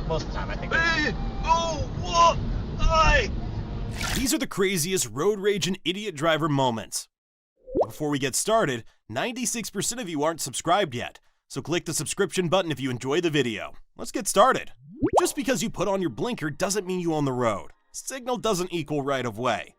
Most of the time, I think. Hey! Oh, what? Hi! These are the craziest road rage and idiot driver moments. Before we get started, 96% of you aren't subscribed yet, so click the subscription button if you enjoy the video. Let's get started. Just because you put on your blinker doesn't mean you own the road. Signal doesn't equal right of way.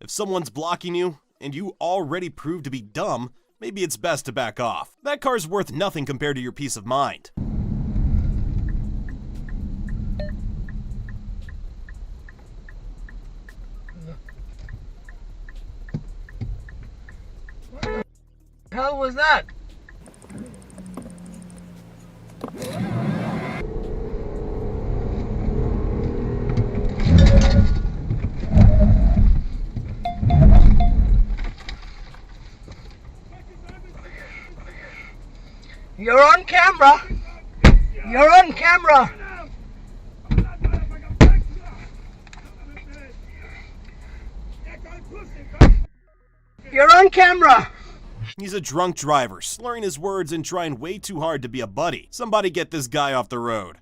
If someone's blocking you, and you already proved to be dumb, maybe it's best to back off. That car's worth nothing compared to your peace of mind. What the hell was that? You're on camera! You're on camera! You're on camera! He's a drunk driver, slurring his words and trying way too hard to be a buddy. Somebody get this guy off the road.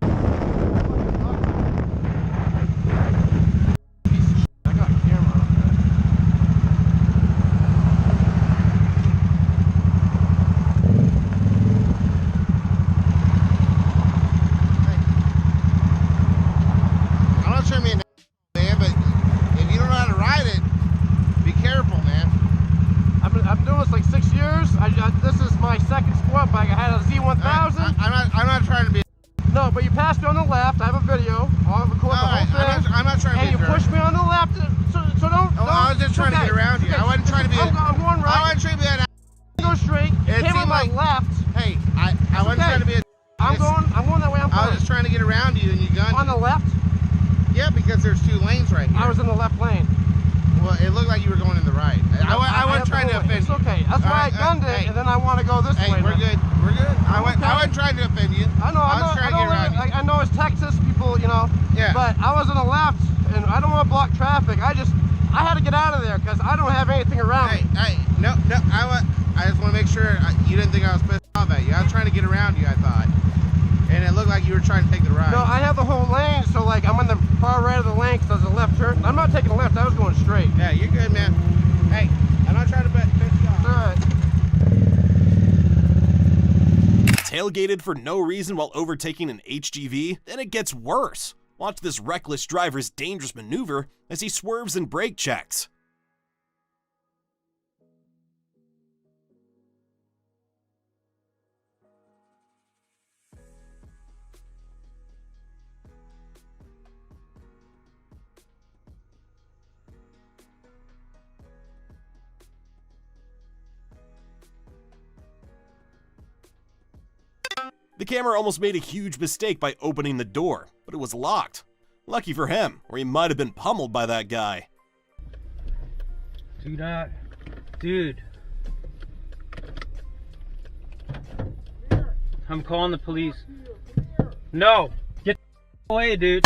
This is my second sport bike. I had a Z1000. I'm not trying to be. No, but you passed me on the left. I have a video. I'll record the whole thing. I'm not trying to be. And you pushed me on the left, so don't. I was just trying to get around you. I wasn't trying to be. I'm going right. I wasn't trying to be an. Go straight. Came on my left. Hey, I wasn't trying to be. I'm going that way. I was just trying to get around you, and you gunned. On the left. Yeah, because there's two lanes right here. I was in the left lane. Well, it looked like you were going in the right. I wasn't trying to offend you. It's okay. That's why I gunned it, and then I want to go this way. Hey, we're good. We're good. I wasn't trying to offend you. I know. I know it's Texas, people, you know. Yeah. But I was on the left, and I don't want to block traffic. I had to get out of there because I don't have anything around me. Hey, no. I just want to make sure you didn't think I was pissed off at you. I was trying to get around you, I thought. And it looked like you were trying to take the right. No, I have the whole lane, so like I'm on the far right of the lane because there's a left turn. I'm not taking a left, I was going straight. Yeah, you're good, man. Hey, I'm not trying to piss you off. Alright. Tailgated for no reason while overtaking an HGV? Then it gets worse. Watch this reckless driver's dangerous maneuver as he swerves and brake checks. The camera almost made a huge mistake by opening the door, but it was locked. Lucky for him, or he might have been pummeled by that guy. Dude. I'm calling the police. No! Get the away, dude.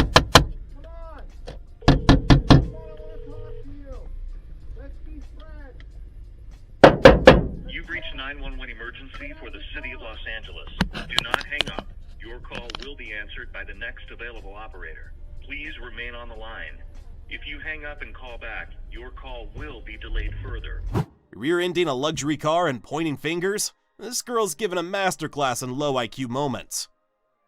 You've reached 911 emergency for the city of Los Angeles. Do not hang up. Your call will be answered by the next available operator. Please remain on the line. If you hang up and call back, your call will be delayed further. Rear-ending a luxury car and pointing fingers? This girl's given a masterclass in low IQ moments.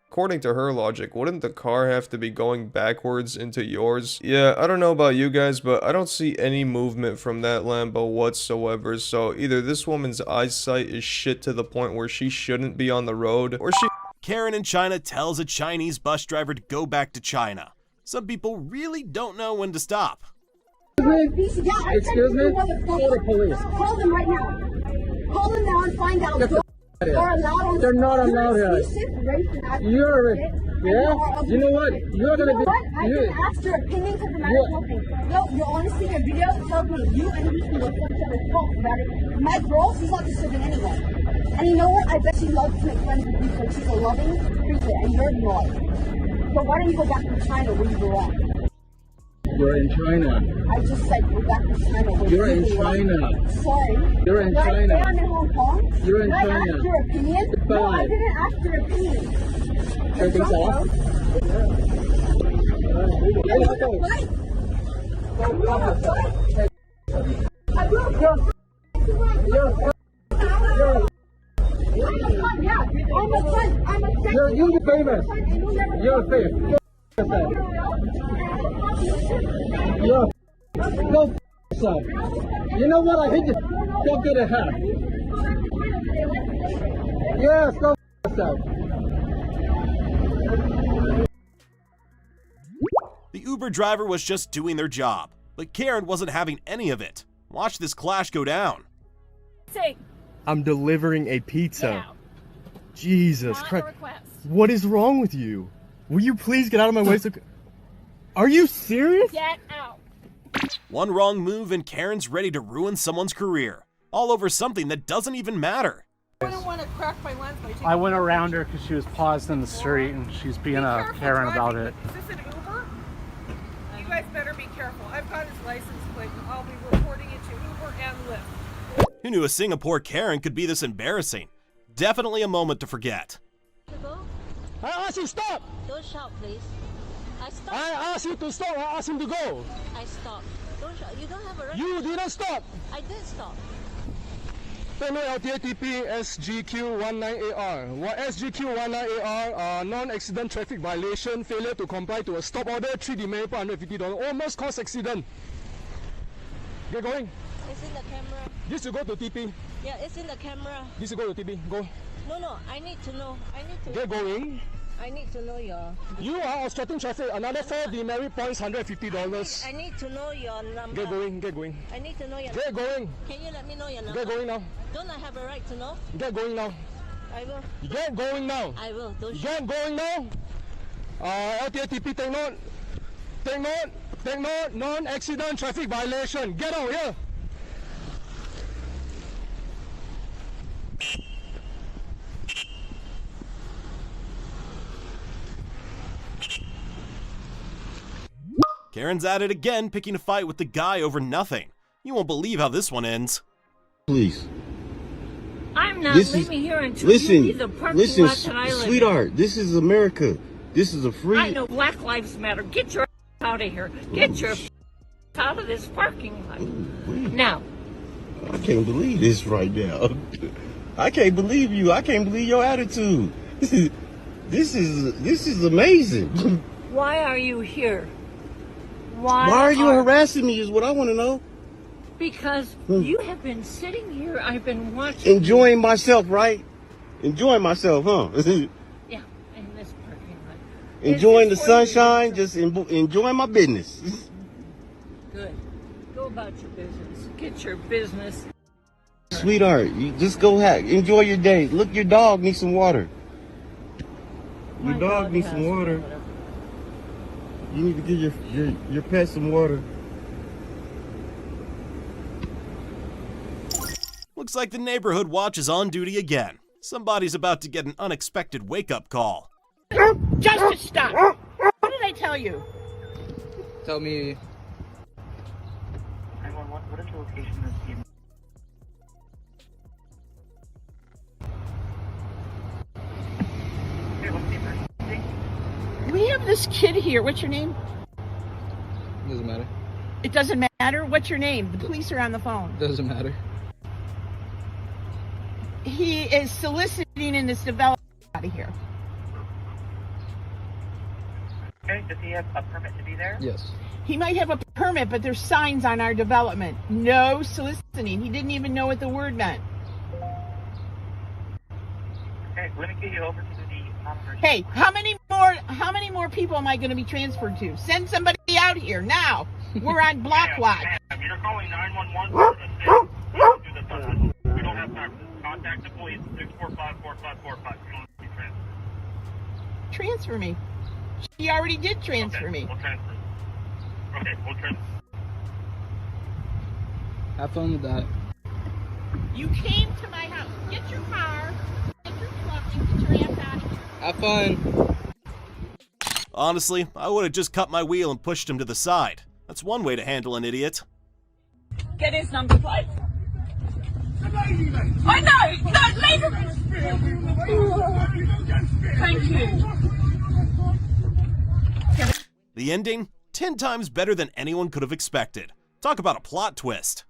According to her logic, wouldn't the car have to be going backwards into yours? Yeah, I don't know about you guys, but I don't see any movement from that Lambo whatsoever, so either this woman's eyesight is shit to the point where she shouldn't be on the road, or she— Karen in China tells a Chinese bus driver to go back to China. Some people really don't know when to stop. Excuse me? Call the police. Call them right now. Call them now and find out. They're not allowed here. You're, yeah? You know what? You're gonna be. I can ask your opinion because the matter smoking. No, you're honestly in a video tells me you and these people put each other's fault about it. My girl, she's not disturbing anyway. And you know what? I bet she loves to make friends with you because she's a loving creature and you're not. So why don't you go back to China where you grew up? You're in China. I just said we got this China. You're in China. Sorry. You're in Right China. there I'm in Hong Kong. You're in Did I China. ask your opinion? No, I didn't ask your opinion. Everything's off? I You're famous. You're famous. You're go yourself. You know what? I hate you. Go get a hat. Yes, go yourself. The Uber driver was just doing their job, but Karen wasn't having any of it. Watch this clash go down. Say, I'm delivering a pizza. get out. Jesus Not a Christ. request. What is wrong with you? Will you please get out of my way? Are you serious? Get out. One wrong move and Karen's ready to ruin someone's career, all over something that doesn't even matter. I wouldn't want to crack my lens by taking I went around her because she was paused in the street and she's being a Karen about it. Is this an Uber? You guys better be careful. I've got his license plate and I'll be reporting it to Uber and Lyft. Who knew a Singapore Karen could be this embarrassing? Definitely a moment to forget. I asked you to stop. Don't shout, please. I stopped. I asked you to stop. I asked him to go. I stopped. Don't shout. You don't have a right. You didn't stop. I did stop. Penal LTATP SGQ19AR. What SGQ19AR? Non-accident traffic violation, failure to comply to a stop order, 3 demerit $150. Almost caused accident. Get going. It's in the camera. This to go to TP. Yeah, it's in the camera. This to go to TP. Go. No, I need to know. I need to. Get going. I need to know your. You are obstructing traffic. Another 4 demerit points, $150. I need to know your number. Get going. Get going. I need to know your. Get going. Can you let me know your number? Get going now. Don't I have a right to know? Get going now. I will. Get going now. I will. Don't shout. Get going now. LTATP, take note. Take note. Take note. Non-accident traffic violation. Get out here. Karen's at it again, picking a fight with the guy over nothing. You won't believe how this one ends. Please. I'm not This leaving is, here until listen, you leave the parking listen, lot that I live sweetheart, this is America. This is a free... in. I know Black Lives Matter. Get your out of here. Get your out of this parking lot. Now. I can't believe this right now. I can't believe you. I can't believe your attitude. This is amazing. Why are you here? Why are you harassing me is what I want to know. Because you have been sitting here, I've been watching. Enjoying myself, right? Enjoying myself, huh? Yeah, in this parking lot. Enjoying the sunshine, just enjoying my business. Good. Go about your business. Get your business. Sweetheart, you just go enjoy your day. Look, your dog needs some water. Your dog needs some water. You need to give your pet some water. Looks like the neighborhood watch is on duty again. Somebody's about to get an unexpected wake-up call. Just stop. What did I tell you? Tell me. What is the location of the team? We have this kid here. What's your name? Doesn't matter. It doesn't matter. What's your name? The police are on the phone. Doesn't matter. He is soliciting in this development out of here. Okay, does he have a permit to be there? Yes. He might have a permit, but there's signs on our development. No soliciting. He didn't even know what the word meant. Okay, let me get you over to the officer. Hey, how many more people am I going to be transferred to? Send somebody out here now. We're on block watch. You're calling 911. We don't have time. Contact the police. 645-4545. You don't be transferred. Transfer me. She already did transfer me. We'll transfer. Okay, we'll transfer. Have fun with that. You came to my house. Get your car. Get your truck and get your ass out of here. Have fun. Honestly, I would have just cut my wheel and pushed him to the side. That's one way to handle an idiot. Get his number plate. I know! No, leave him! Thank you. The ending? 10 times better than anyone could have expected. Talk about a plot twist.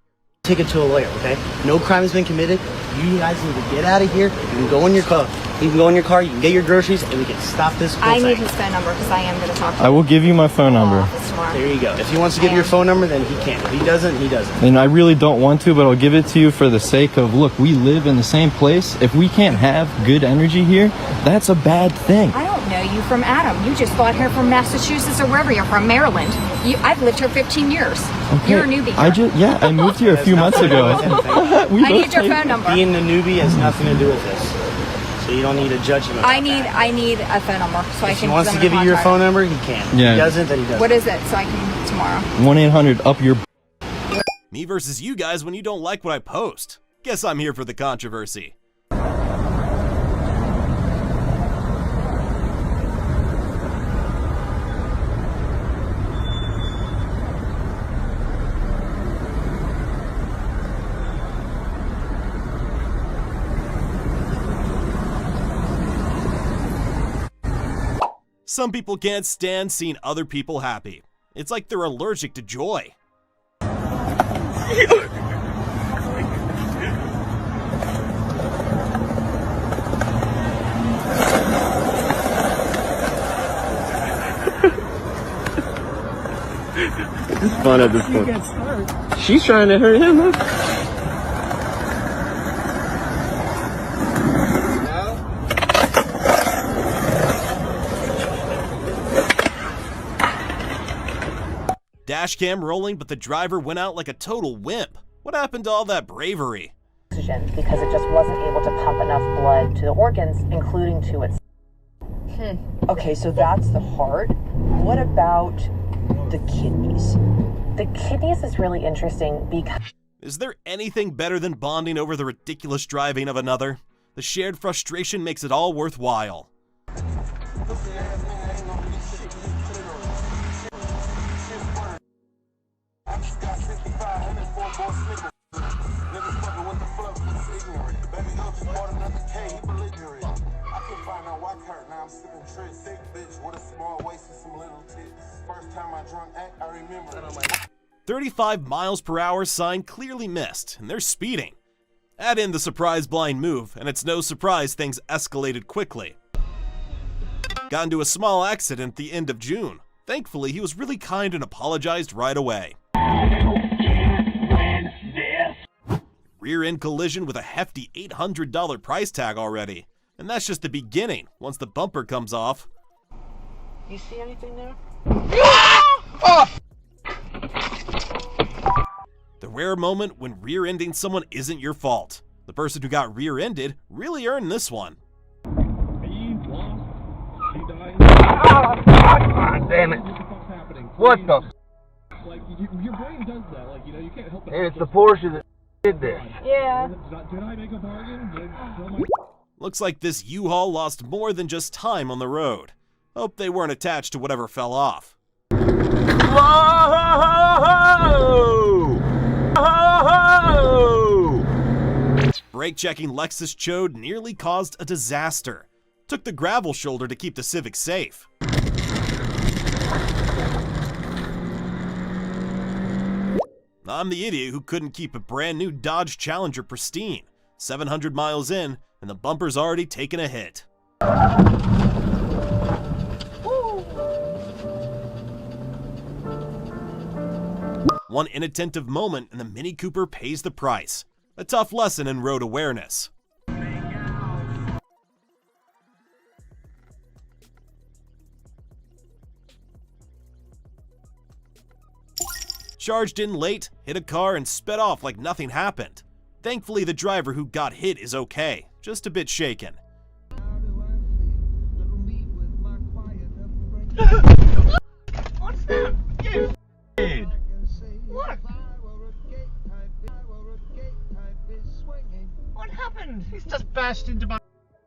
Take it to a lawyer, okay? No crime has been committed. You guys need to get out of here. You can go in your car. You can go in your car, you can get your groceries, and we can stop this whole thing. I need his phone number because I am going to talk to him. I will give you my phone number. There you go. If he wants to give you your phone number, then he can. If he doesn't, he doesn't. And I really don't want to, but I'll give it to you for the sake of, look, we live in the same place. If we can't have good energy here, that's a bad thing. I don't know you from Adam. You just got here from Massachusetts or wherever you're from, Maryland. I've lived here 15 years. Okay. You're a newbie here. I moved here a few months ago. I need your phone number. Being the newbie has nothing to do with this. So you don't need to judge him. I need a phone number so I can. If he wants to give you your phone number, he can. Yeah. If he doesn't, then he doesn't. What is it so I can tomorrow? 1-800 up your. Me versus you guys when you don't like what I post. Guess I'm here for the controversy. Some people can't stand seeing other people happy. It's like they're allergic to joy. It's fun at this point. She's trying to hurt him, huh? Dashcam rolling, but the driver went out like a total wimp. What happened to all that bravery? Because it just wasn't able to pump enough blood to the organs, including to its. Okay, so that's the heart. What about the kidneys? The kidneys is really interesting because... Is there anything better than bonding over the ridiculous driving of another? The shared frustration makes it all worthwhile. Now I'm sipping trick, sick bitch with a small waist and some little tits. First time I drunk act, I remember. 35 miles per hour sign clearly missed, and they're speeding. Add in the surprise blind move, and it's no surprise things escalated quickly. Got into a small accident at the end of June. Thankfully, he was really kind and apologized right away. Rear-end collision with a hefty $800 price tag already. And that's just the beginning, once the bumper comes off. You see anything there? The rare moment when rear-ending someone isn't your fault. The person who got rear-ended really earned this one. Damn it. What the? Like, your brain does that. Like, you can't help it. And it's the Porsche that did this. Yeah. Did I make a bargain? Looks like this U-Haul lost more than just time on the road. Hope they weren't attached to whatever fell off. Brake-checking Lexus chode nearly caused a disaster. Took the gravel shoulder to keep the Civic safe. I'm the idiot who couldn't keep a brand new Dodge Challenger pristine. 700 miles in, and the bumper's already taken a hit. One inattentive moment and the Mini Cooper pays the price. A tough lesson in road awareness. Charged in late, hit a car and sped off like nothing happened. Thankfully, the driver who got hit is okay, just a bit shaken. What's that? You f***ed. What? What happened? He's just bashed into my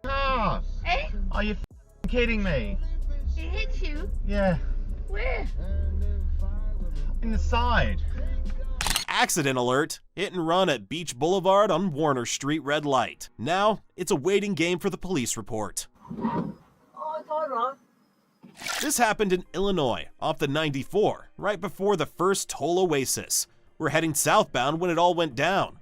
car. Eh? Are you kidding me? He hit you? Yeah. Where? in the side. Accident alert! Hit and run at Beach Boulevard on Warner Street, red light. Now, it's a waiting game for the police report. Oh, it's all wrong. This happened in Illinois, off the 94, right before the first toll oasis. We're heading southbound when it all went down.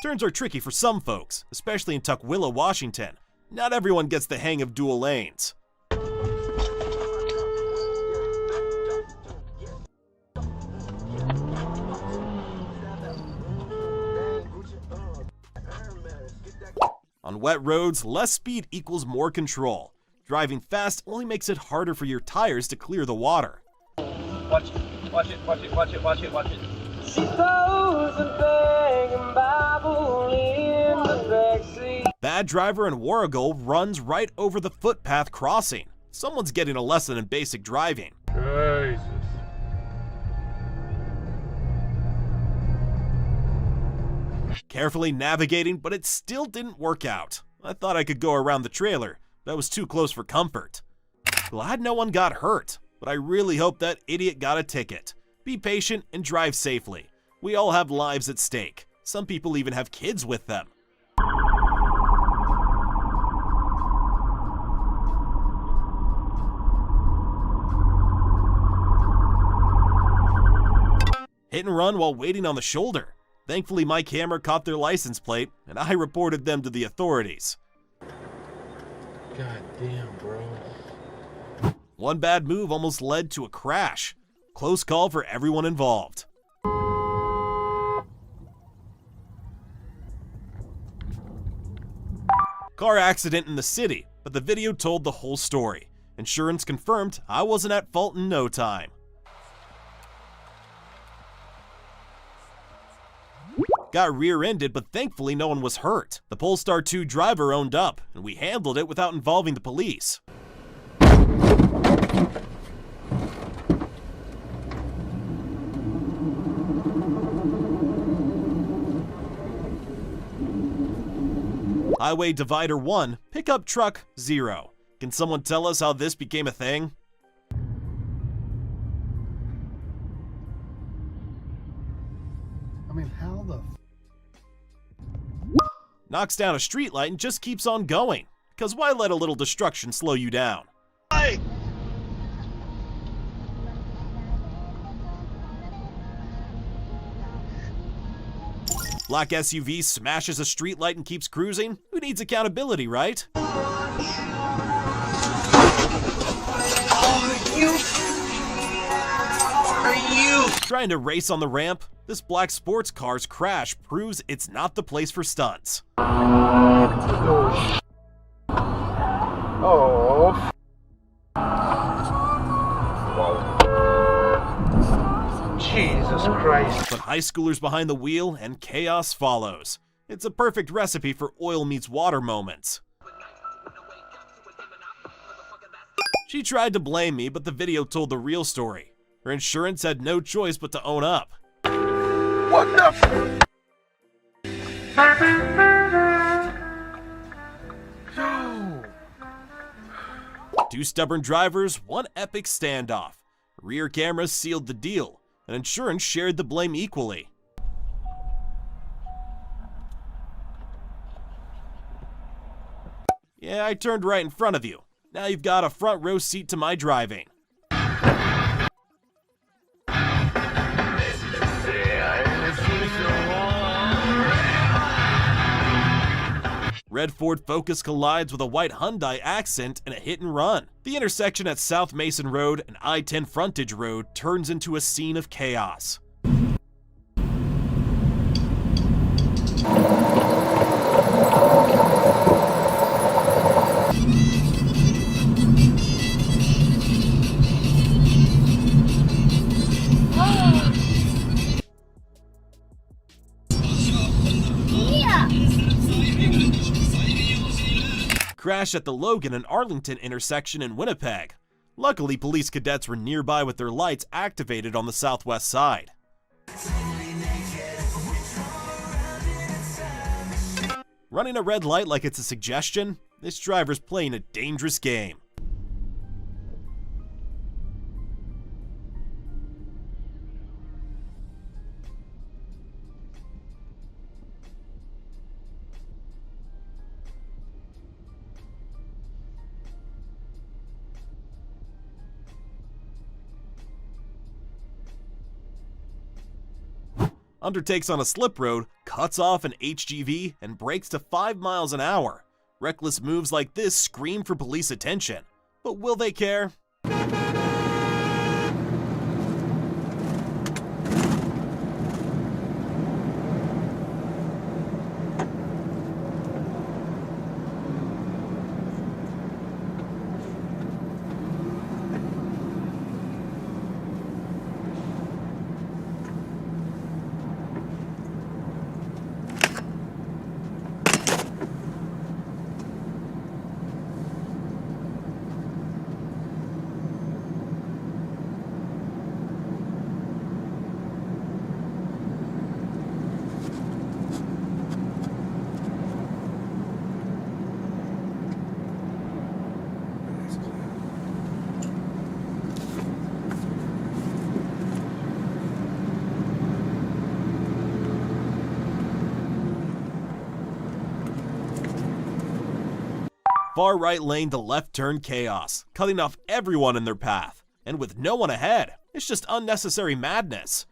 Turns are tricky for some folks, especially in Tukwila, Washington. Not everyone gets the hang of dual lanes. On wet roads, less speed equals more control. Driving fast only makes it harder for your tires to clear the water. Watch it, watch it, watch it, watch it, watch it, watch it. She throws a bag and Bible in the backseat. Bad driver in Warrigal runs right over the footpath crossing. Someone's getting a lesson in basic driving. Jesus. Carefully navigating, but it still didn't work out. I thought I could go around the trailer, but I was too close for comfort. Glad no one got hurt, but I really hope that idiot got a ticket. Be patient and drive safely. We all have lives at stake. Some people even have kids with them. Hit and run while waiting on the shoulder. Thankfully, my camera caught their license plate, and I reported them to the authorities. God damn, bro. One bad move almost led to a crash. Close call for everyone involved. Car accident in the city, but the video told the whole story. Insurance confirmed I wasn't at fault in no time. Got rear-ended, but thankfully no one was hurt. The Polestar 2 driver owned up, and we handled it without involving the police. Highway Divider 1, pickup truck 0. Can someone tell us how this became a thing? I mean, how the Knocks down a streetlight and just keeps on going. Because why let a little destruction slow you down? Hey! Black SUV smashes a streetlight and keeps cruising? Who needs accountability, right? Trying to race on the ramp? This black sports car's crash proves it's not the place for stunts. Oh. Jesus Christ. Put high schoolers behind the wheel and chaos follows. It's a perfect recipe for oil meets water moments. She tried to blame me, but the video told the real story. Her insurance had no choice but to own up. What the No. Two stubborn drivers, one epic standoff. Rear cameras sealed the deal, and insurance shared the blame equally. Yeah, I turned right in front of you. Now you've got a front row seat to my driving. Red Ford Focus collides with a white Hyundai Accent in a hit and run. The intersection at South Mason Road and I-10 Frontage Road turns into a scene of chaos. Crash at the Logan and Arlington intersection in Winnipeg. Luckily, police cadets were nearby with their lights activated on the southwest side. Running a red light like it's a suggestion? This driver's playing a dangerous game. undertakes on a slip road, cuts off an HGV, and brakes to 5 miles an hour. Reckless moves like this scream for police attention. But will they care? Far right lane to left turn chaos, cutting off everyone in their path. And with no one ahead, it's just unnecessary madness.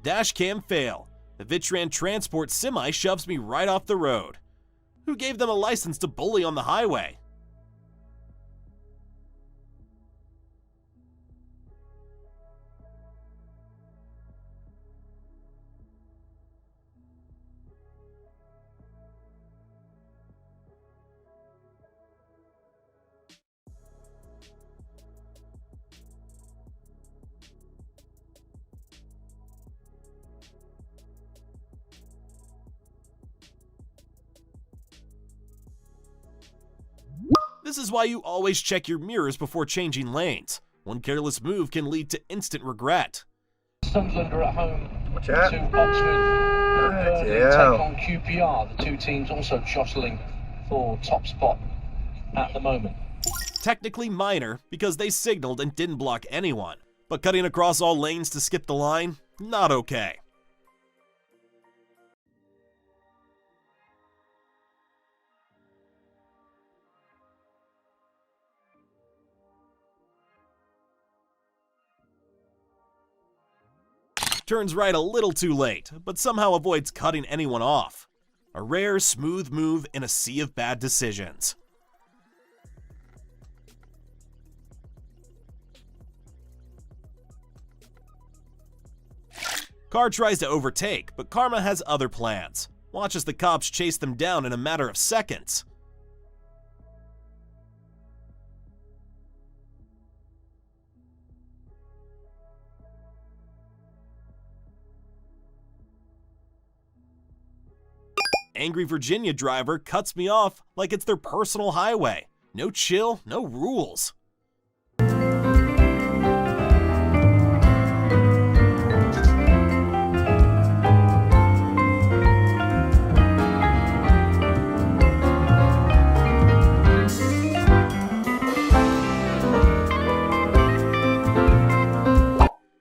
Dashcam fail. The Vitran transport semi shoves me right off the road. Who gave them a license to bully on the highway? This is why you always check your mirrors before changing lanes. One careless move can lead to instant regret. Sunderland are at home Watch to out. Oxford. Burnley Yeah. take on QPR. The two teams also jostling for top spot at the moment. Technically minor because they signaled and didn't block anyone, but cutting across all lanes to skip the line, not okay. Turns right a little too late, but somehow avoids cutting anyone off. A rare, smooth move in a sea of bad decisions. Car tries to overtake, but Karma has other plans. Watch as the cops chase them down in a matter of seconds. Angry Virginia driver cuts me off like it's their personal highway. No chill, no rules.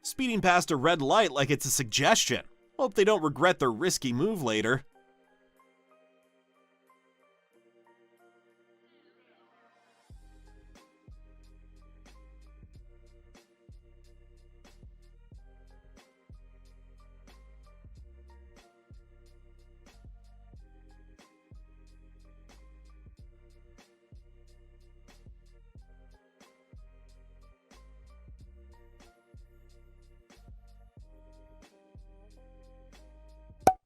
Speeding past a red light like it's a suggestion. Hope they don't regret their risky move later.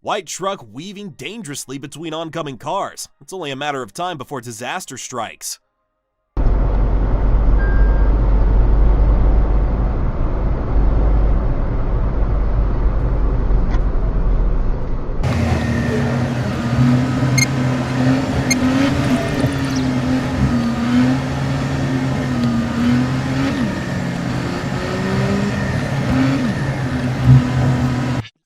White truck weaving dangerously between oncoming cars. It's only a matter of time before disaster strikes.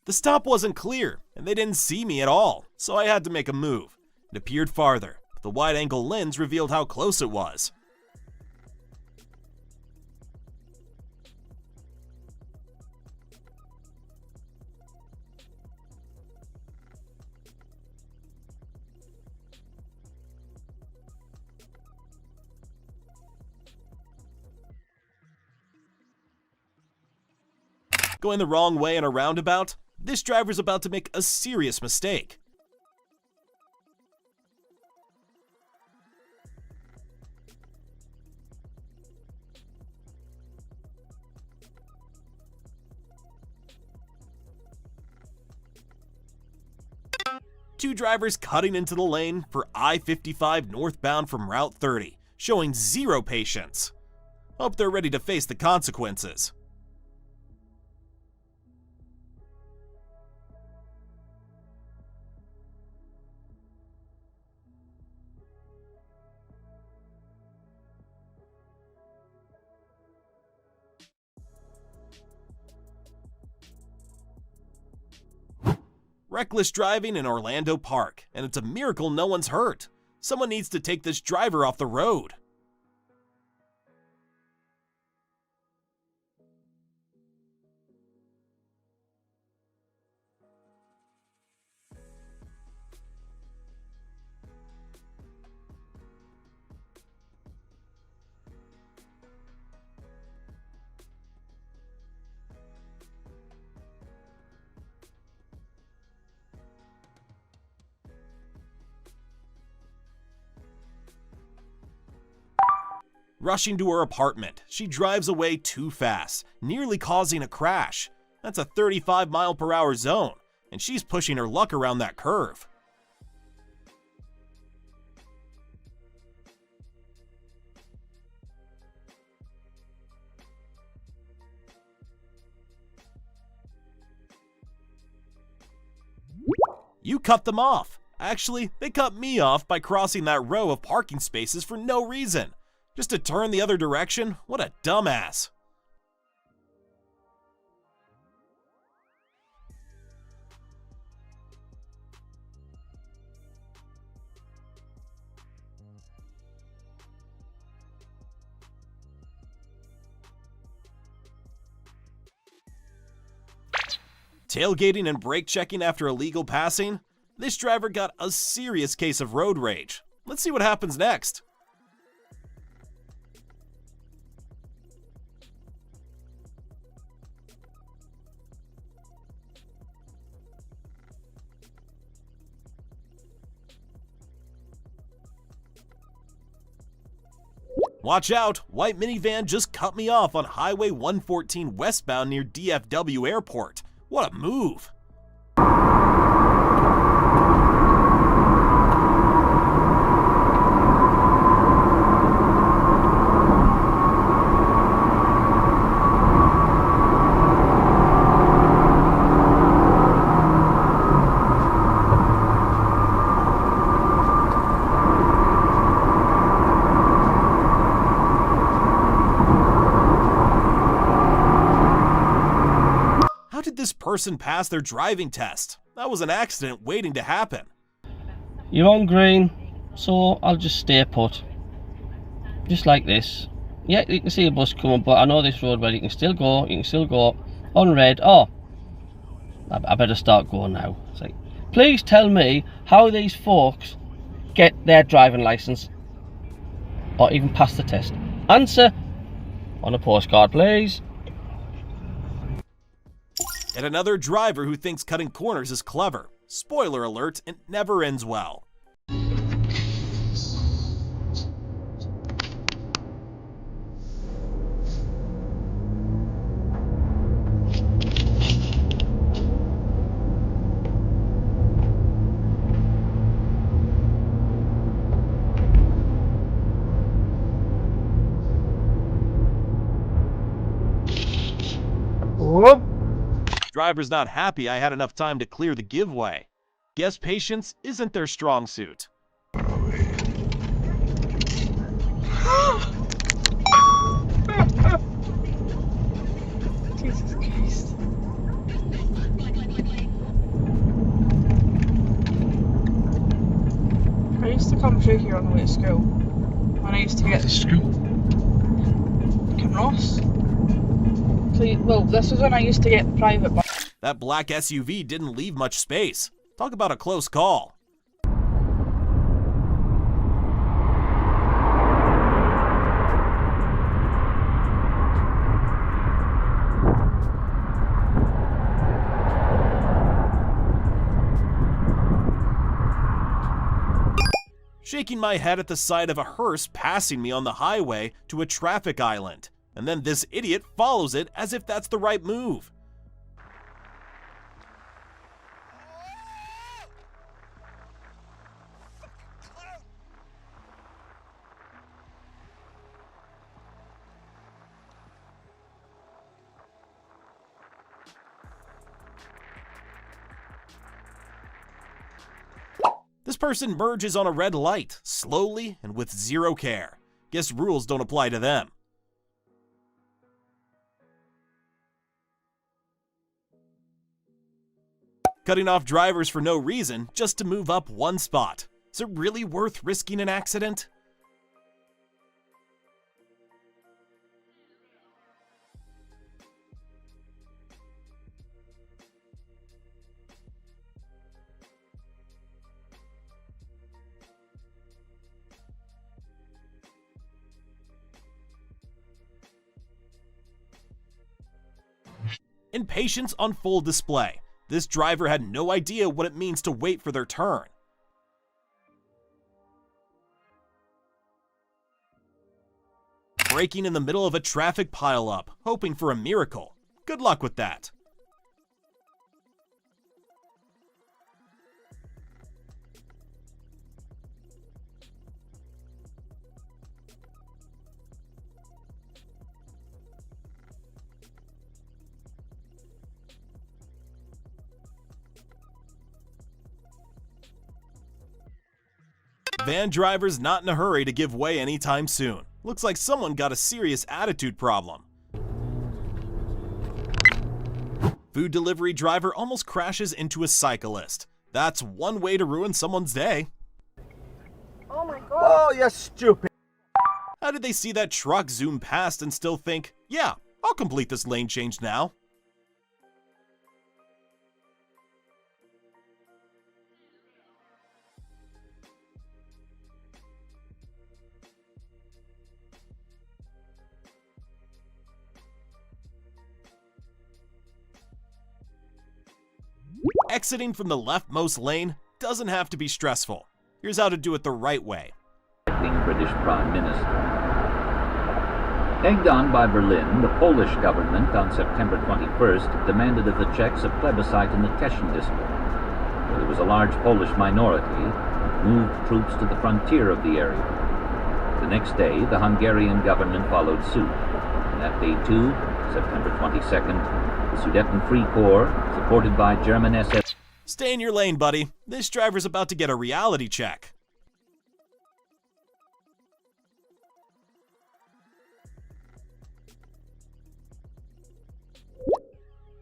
The stop wasn't clear, and they didn't see me at all, so I had to make a move. It appeared farther, but the wide-angle lens revealed how close it was. Going the wrong way in a roundabout, this driver's about to make a serious mistake. Two drivers cutting into the lane for I-55 northbound from Route 30, showing zero patience. Hope they're ready to face the consequences. Reckless driving in Orlando Park, and it's a miracle no one's hurt. Someone needs to take this driver off the road. Rushing to her apartment, she drives away too fast, nearly causing a crash. That's a 35-mile-per-hour zone, and she's pushing her luck around that curve. You cut them off. Actually, they cut me off by crossing that row of parking spaces for no reason. Just to turn the other direction? What a dumbass. Tailgating and brake checking after illegal passing? This driver got a serious case of road rage. Let's see what happens next. Watch out! White minivan just cut me off on Highway 114 westbound near DFW Airport. What a move! This person passed their driving test. That was an accident waiting to happen. You're on green, so I'll just stay put. Just like this. Yeah, you can see a bus coming, but I know this road where you can still go, On red, oh, I better start going now. It's like, please tell me how these folks get their driving license or even pass the test. Answer on a postcard, please. And another driver who thinks cutting corners is clever. Spoiler alert, it never ends well. Whoop. Driver's not happy I had enough time to clear the giveaway. Guess patience isn't their strong suit. Jesus Christ. come through here on the way to school. When I used to get to school. Kinross. Well, this was when I used to get the private bus. That black SUV didn't leave much space. Talk about a close call. Shaking my head at the sight of a hearse passing me on the highway to a traffic island, and then this idiot follows it as if that's the right move. This person merges on a red light, slowly and with zero care. Guess rules don't apply to them. Cutting off drivers for no reason, just to move up one spot. Is it really worth risking an accident? Impatience on full display. This driver had no idea what it means to wait for their turn. Braking in the middle of a traffic pileup, hoping for a miracle. Good luck with that. Van drivers not in a hurry to give way anytime soon. Looks like someone got a serious attitude problem. Food delivery driver almost crashes into a cyclist. That's one way to ruin someone's day. Oh my god. Oh, you stupid. How did they see that truck zoom past and still think, yeah, I'll complete this lane change now? Exiting from the leftmost lane doesn't have to be stressful. Here's how to do it the right way. British Prime Minister. Egged on by Berlin, the Polish government on September 21st demanded of the Czechs a plebiscite in the Teschen district, where there was a large Polish minority, moved troops to the frontier of the area. The next day, the Hungarian government followed suit. And that day too, September 22nd, the Sudeten Free Corps, supported by German SS. Stay in your lane, buddy. This driver's about to get a reality check.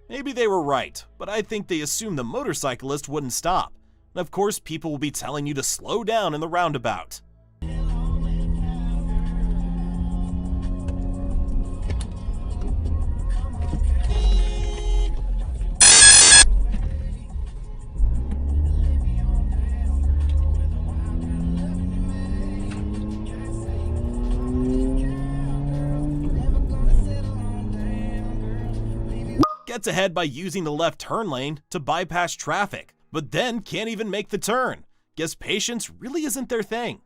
Maybe they were right, but I think they assumed the motorcyclist wouldn't stop. And of course, people will be telling you to slow down in the roundabout. Gets ahead by using the left turn lane to bypass traffic, but then can't even make the turn. Guess patience really isn't their thing.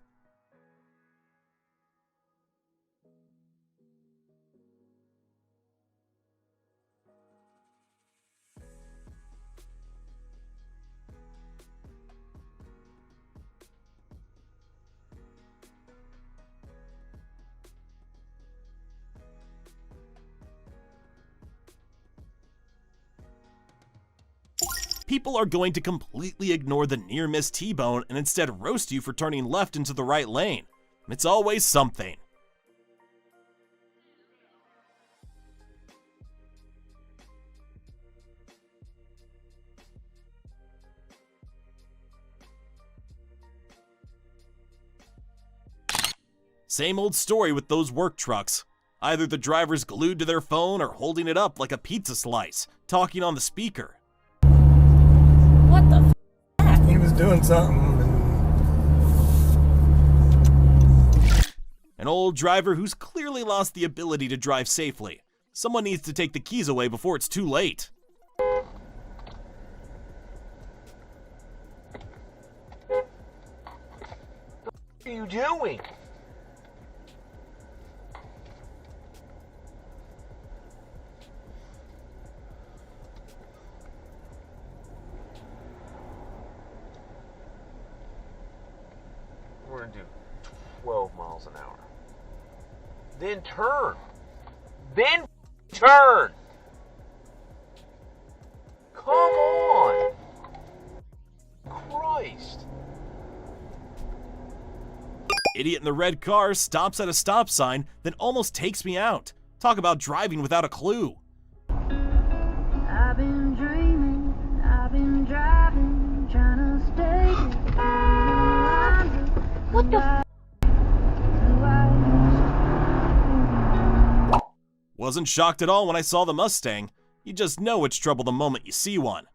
People are going to completely ignore the near-miss T-bone and instead roast you for turning left into the right lane. It's always something. Same old story with those work trucks. Either the driver's glued to their phone or holding it up like a pizza slice, talking on the speaker. What the f? He was doing something. An old driver who's clearly lost the ability to drive safely. Someone needs to take the keys away before it's too late. What are you doing? We're gonna do 12 miles an hour. Then turn. Then turn. Come on. Christ. Idiot in the red car stops at a stop sign, then almost takes me out. Talk about driving without a clue. I've been dreaming, I've been driving, trying to stay. What the f? Wasn't shocked at all when I saw the Mustang. You just know it's trouble the moment you see one.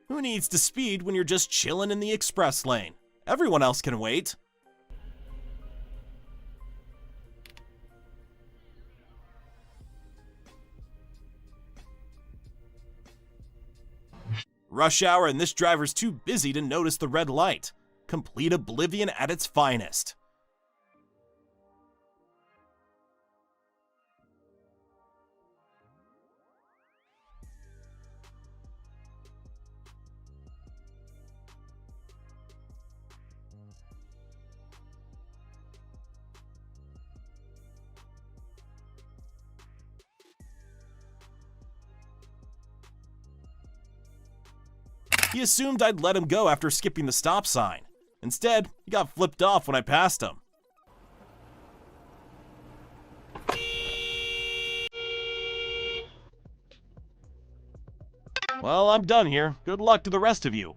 Who needs to speed when you're just chilling in the express lane? Everyone else can wait. Rush hour and this driver's too busy to notice the red light. Complete oblivion at its finest. He assumed I'd let him go after skipping the stop sign. Instead, he got flipped off when I passed him. Well, I'm done here. Good luck to the rest of you.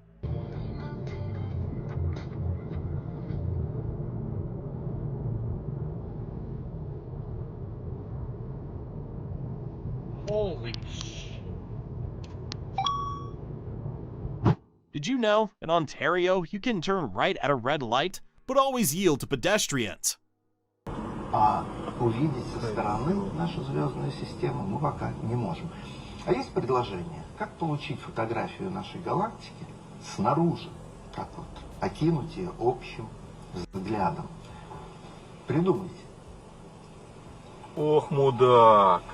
Holy shit. Did you know, in Ontario, you can turn right at a red light, but always yield to pedestrians? А увидеть со стороны нашу звездную систему мы пока не можем. А есть предложение, как получить фотографию нашей галактики снаружи, как вот окинуть ее общим взглядом. Придумайте. Ох, мудак.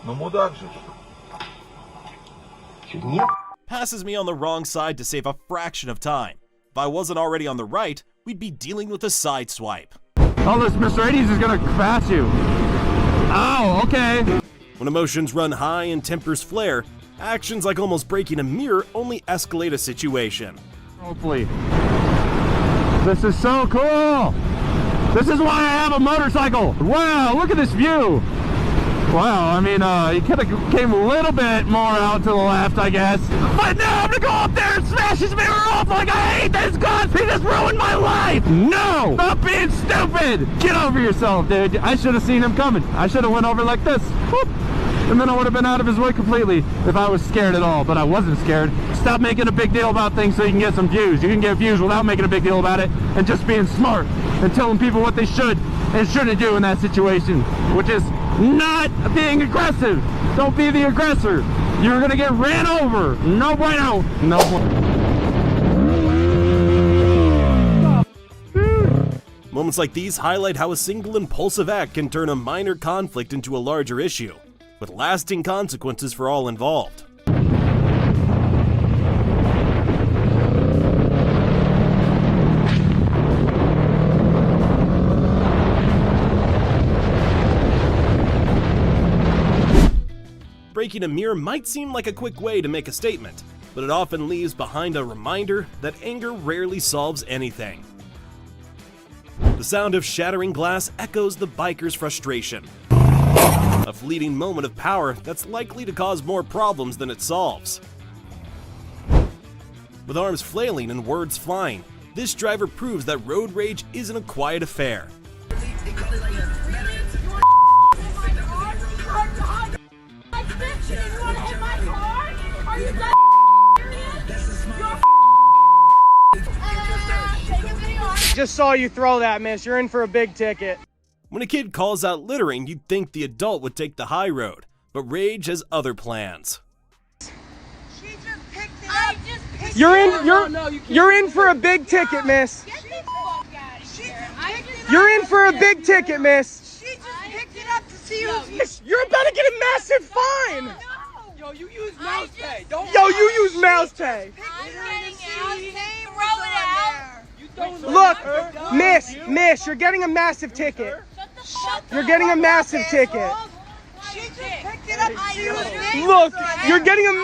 Ну мудак же. Нет. Passes me on the wrong side to save a fraction of time. If I wasn't already on the right, we'd be dealing with a side swipe. Oh, this Mr. 80s is gonna pass you. Ow, okay. When emotions run high and tempers flare, actions like almost breaking a mirror only escalate a situation. Hopefully. This is so cool. This is why I have a motorcycle. Wow, look at this view. Wow, I mean, he could have came a little bit more out to the left, I guess. But now I'm gonna go up there and smash his mirror off like I hate this gun! He just ruined my life! No! Stop being stupid! Get over yourself, dude. I should have seen him coming. I should have went over like this. Whoop. And then I would have been out of his way completely if I was scared at all, but I wasn't scared. Stop making a big deal about things so you can get some views. You can get views without making a big deal about it and just being smart and telling people what they should and shouldn't do in that situation, which is not being aggressive. Don't be the aggressor. You're gonna get ran over. No bueno. No bueno. Moments like these highlight how a single impulsive act can turn a minor conflict into a larger issue, with lasting consequences for all involved. Breaking a mirror might seem like a quick way to make a statement, but it often leaves behind a reminder that anger rarely solves anything. The sound of shattering glass echoes the biker's frustration. A fleeting moment of power that's likely to cause more problems than it solves. With arms flailing and words flying, this driver proves that road rage isn't a quiet affair. Just saw you throw that, miss. You're in for a big ticket. When a kid calls out littering, you'd think the adult would take the high road, but rage has other plans. You're in for a big ticket, miss. You're in for a big ticket, miss. She just picked it up to see Miss, you're about to get a massive fine. Yo, you use mouse pay. Yo, you use mouse pay. Look, miss, you're getting a massive ticket. You're getting a massive ticket. She just picked it up to see Look, you're getting a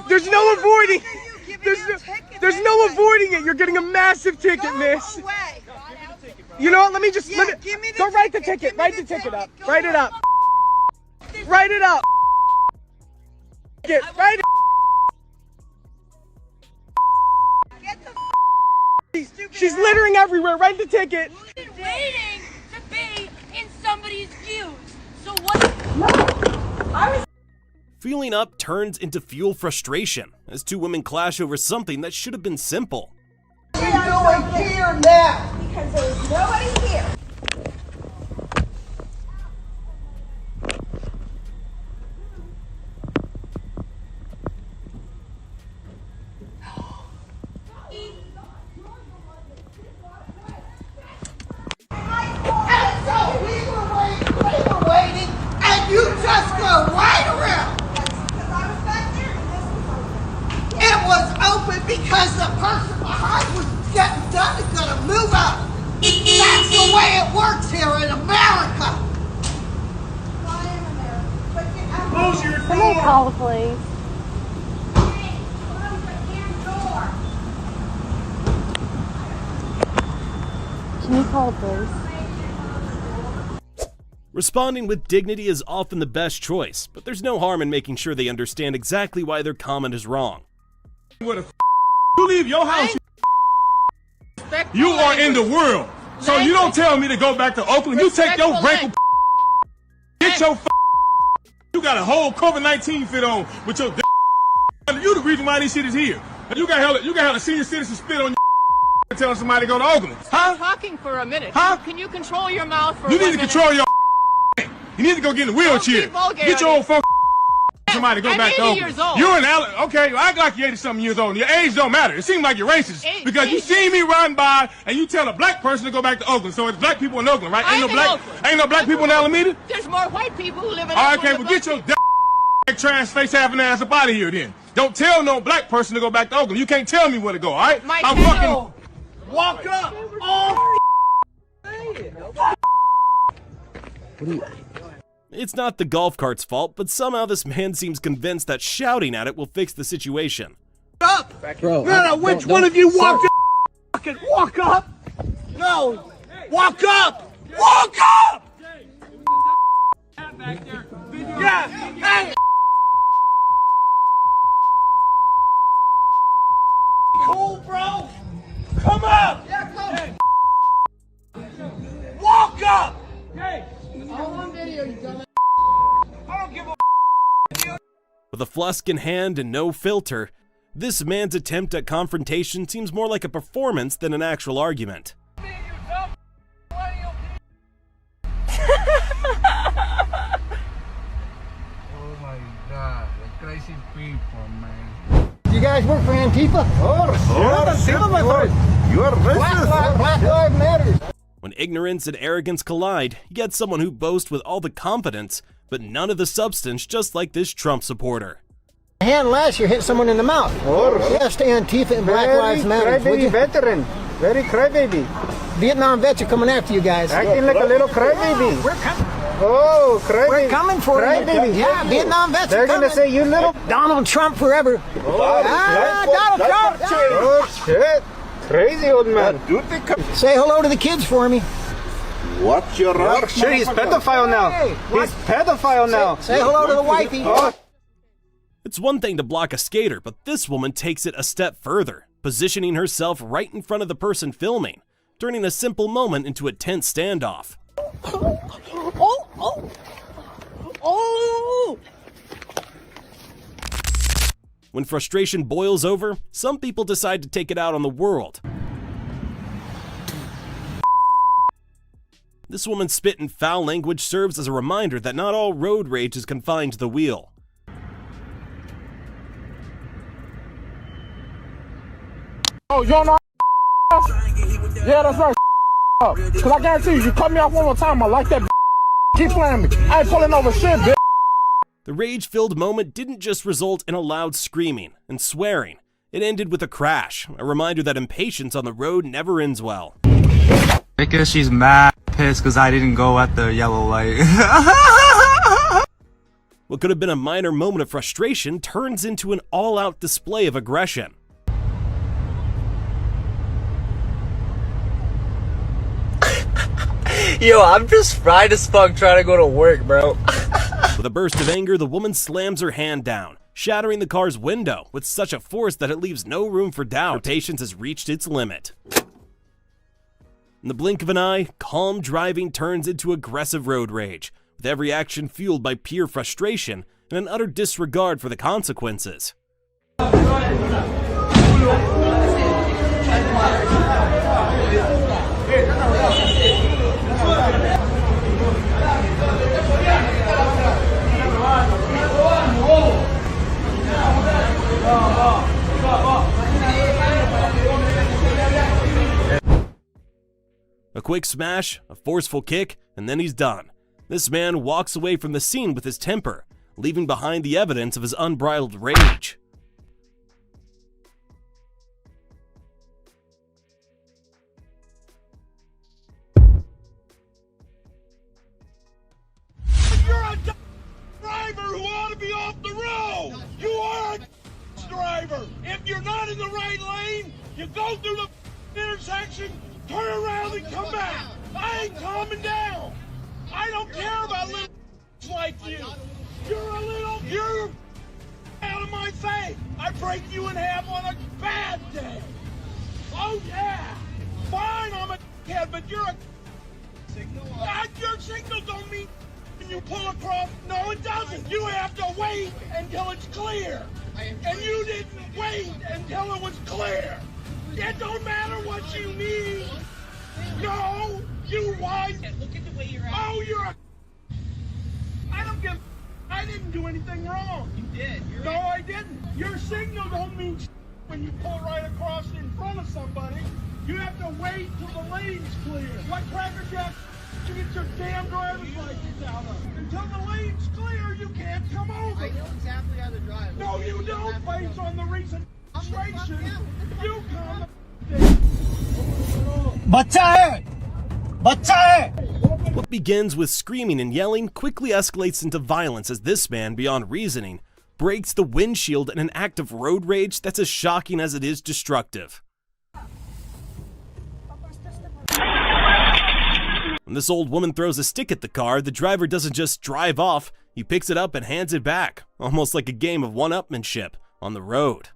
There's no avoiding. There's no avoiding it. You're getting a massive ticket, miss. You know what? Let me go write the ticket. Write the ticket up. Write it up. Write it up. Write it. She's littering everywhere. Write the ticket. Waiting to be in somebody's views. So what? Feeling up turns into fuel frustration as two women clash over something that should have been simple. What are you doing here now? Because there's nobody here. You just go right around. It was open because the person behind was getting done and gonna move up. That's the way it works here in America. Close your door. Can they call, please? Can you call, please? Responding with dignity is often the best choice, but there's no harm in making sure they understand exactly why their comment is wrong. What the you leave your house, you are in the world. So you don't tell me to go back to Oakland. You take your wrinkled get your you got a whole COVID-19 fit on with your you the reason why this shit is here. You got hella senior citizen spit on your telling somebody to go to Oakland. Huh? Talking for a minute. Huh? Can you control your mouth for You need to control your You need to go get in the wheelchair. Get your old fuck somebody to go back to Oakland. Years old. You're an okay, well, I act like you're 80-something years old. Your age don't matter. It seems like you're racist because you see me riding by and you tell a black person to go back to Oakland. So it's black people in Oakland, right? Ain't no black people in Alameda? There's more white people who live in Oakland. Okay, well get your trans face having ass up out of here then. Don't tell no black person to go back to Oakland. You can't tell me where to go, all right? I'm fucking walk up. Oh, It's not the golf cart's fault, but somehow this man seems convinced that shouting at it will fix the situation. Up! No, which one of you walk up? Fucking walk up! No! Walk up! Walk up! Yeah! Hey! Cool, bro! Come up! Yeah, come! Walk up! Hey! I'm on video, you dumbass. I don't give a With a flusk in hand and no filter, this man's attempt at confrontation seems more like a performance than an actual argument. Oh my god, the crazy people, man. You guys work for Antifa? You are racist. Black Lives Matter. When ignorance and arrogance collide, you get someone who boasts with all the confidence, but none of the substance, just like this Trump supporter. A hand last year hit someone in the mouth. Yes, to Antifa and Black Lives Matter. Crybaby veteran. Very crybaby. Vietnam vets are coming after you guys. Acting like a little crybaby. We're coming. Oh, crybaby. We're coming for you. Crybaby. Yeah, Vietnam vets They're are coming. gonna say you little Donald Trump forever. Donald Trump. Oh shit. Crazy old man. Say hello to the kids for me. What's your right? Shit, he's pedophile now. He's pedophile now. Say hello to the wifey. Oh. It's one thing to block a skater, but this woman takes it a step further, positioning herself right in front of the person filming, turning a simple moment into a tense standoff. When frustration boils over, some people decide to take it out on the world. This woman's spit and foul language serves as a reminder that not all road rage is confined to the wheel. Oh, you don't know? Yeah, that's right. Cause I guarantee you cut me off one more time, I like that. Keep playing me. I ain't pulling over shit, bitch. The rage-filled moment didn't just result in a loud screaming and swearing. It ended with a crash, a reminder that impatience on the road never ends well. Because she's mad pissed because I didn't go at the yellow light. What could have been a minor moment of frustration turns into an all-out display of aggression. Yo, I'm just fried as fuck trying to go to work, bro. With a burst of anger, the woman slams her hand down, shattering the car's window with such a force that it leaves no room for doubt. Her patience has reached its limit. In the blink of an eye, calm driving turns into aggressive road rage, with every action fueled by pure frustration and an utter disregard for the consequences. A quick smash, a forceful kick, and then he's done. This man walks away from the scene with his temper, leaving behind the evidence of his unbridled rage. You're a driver who ought to be off the road! You are a driver! If you're not in the right lane, you go through the intersection, turn around and come back! I ain't calming down! I don't care about little like you! You're out of my face! I break you in half on a bad day! Oh yeah! Fine, I'm a kid, but you're a signal. Your signal don't mean you pull across. No, it doesn't. You have to wait until it's clear. And you didn't wait until it was clear. It don't matter what you need. No, you white. Look at the way you're acting. Oh, you're a... I don't give... I didn't do anything wrong. You did. No, I didn't. Your signal don't mean when you pull right across in front of somebody. You have to wait till the lane's clear. What Cracker Jack you get your damn driver's license out of? Until the lane's clear, you can't come over. I know exactly how to drive. No, you don't, based on the recent frustration. You come... What begins with screaming and yelling quickly escalates into violence as this man, beyond reasoning, breaks the windshield in an act of road rage that's as shocking as it is destructive. When this old woman throws a stick at the car, the driver doesn't just drive off, he picks it up and hands it back, almost like a game of one-upmanship on the road.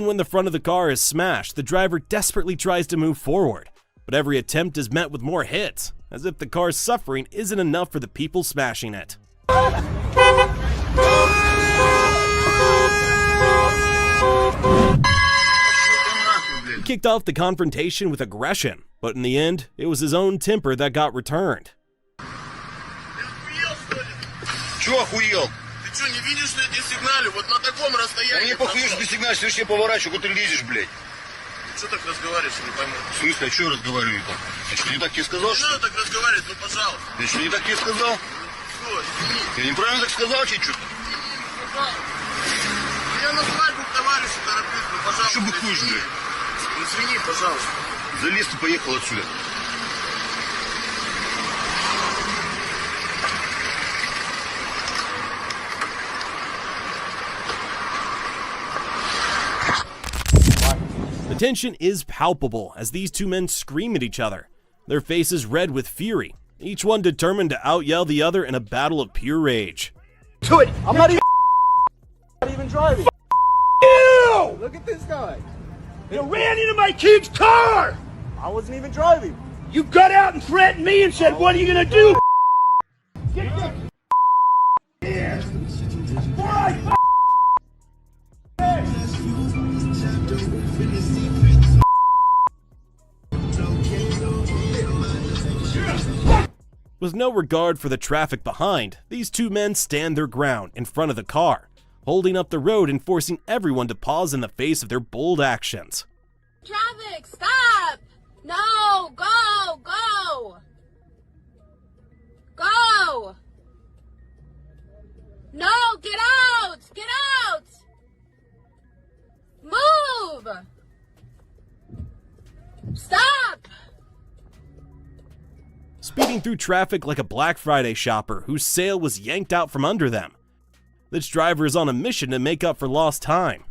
Even when the front of the car is smashed, the driver desperately tries to move forward, but every attempt is met with more hits, as if the car's suffering isn't enough for the people smashing it. He kicked off the confrontation with aggression, but in the end, it was his own temper that got returned. Чё охуел? Ты чё, не видишь, что я тебе сигналю? Вот на таком расстоянии... Да мне похуй, что ты сигналишь, слышишь, я поворачиваю, куда ты лезешь, блядь. Ты чё так разговариваешь, я не пойму? В смысле, а чё я разговариваю там? Я что, не так тебе сказал, что? Не надо так разговаривать, ну пожалуйста. Я что, не так тебе сказал? Что, извини. Я неправильно так сказал тебе что-то? Я на свадьбу к товарищу тороплюсь, ну пожалуйста. Что быкуешь, блядь? Извини, пожалуйста. Залез и поехал отсюда. The tension is palpable as these two men scream at each other, their faces red with fury, each one determined to out-yell the other in a battle of pure rage. To it! I'm not even driving. You! Look at this guy. You ran into my kid's car! I wasn't even driving. You got out and threatened me and said, what are you gonna do? Get the here! Before I With no regard for the traffic behind, these two men stand their ground in front of the car, holding up the road and forcing everyone to pause in the face of their bold actions. Traffic, stop! No, go, go! Go! No, get out! Get out! Move! Stop! Speeding through traffic like a Black Friday shopper whose sale was yanked out from under them. This driver is on a mission to make up for lost time.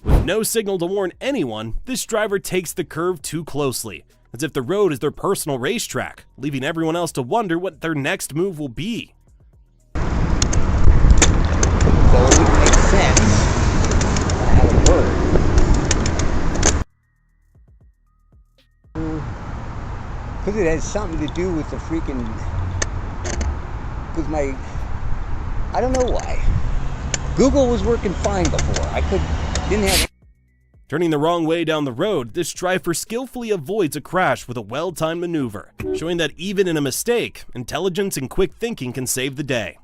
With no signal to warn anyone, this driver takes the curve too closely, as if the road is their personal racetrack, leaving everyone else to wonder what their next move will be. So it would make sense to have a bird. Because it has something to do with the freaking... Because I don't know why. Google was working fine before. Didn't have... Turning the wrong way down the road, this driver skillfully avoids a crash with a well-timed maneuver, showing that even in a mistake, intelligence and quick thinking can save the day.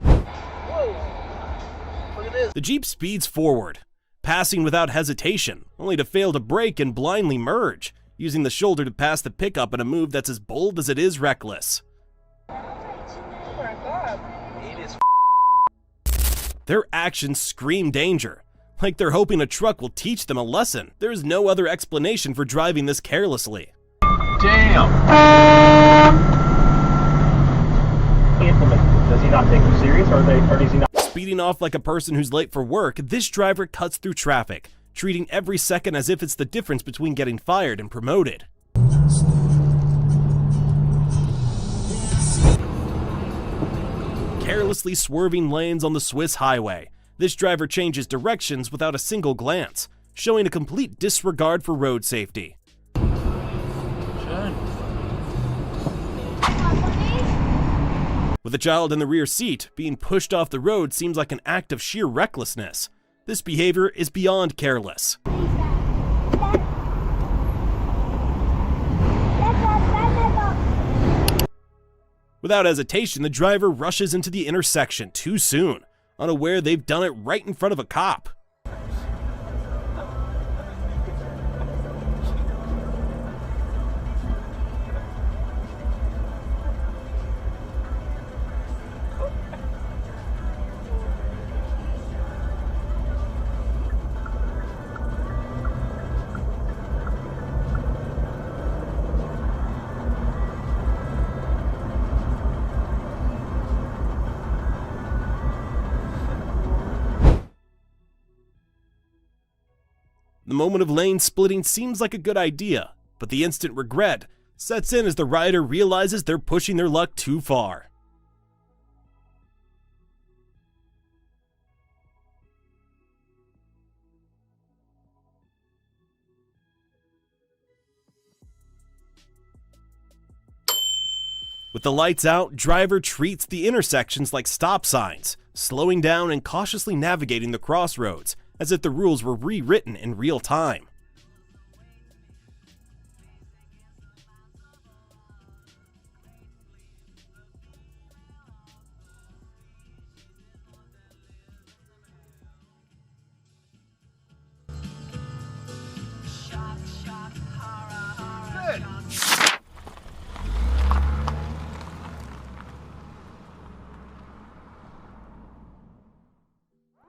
Whoa. Look at this. The Jeep speeds forward, passing without hesitation, only to fail to brake and blindly merge, using the shoulder to pass the pickup in a move that's as bold as it is reckless. Their actions scream danger, like they're hoping a truck will teach them a lesson. There is no other explanation for driving this carelessly. Damn! Does he not take them serious, or does he not? Speeding off like a person who's late for work, this driver cuts through traffic, treating every second as if it's the difference between getting fired and promoted. Carelessly swerving lanes on the Swiss highway, this driver changes directions without a single glance, showing a complete disregard for road safety. With a child in the rear seat, being pushed off the road seems like an act of sheer recklessness. This behavior is beyond careless. Without hesitation, the driver rushes into the intersection too soon, unaware they've done it right in front of a cop. The moment of lane splitting seems like a good idea, but the instant regret sets in as the rider realizes they're pushing their luck too far. With the lights out, driver treats the intersections like stop signs, slowing down and cautiously navigating the crossroads, as if the rules were rewritten in real time.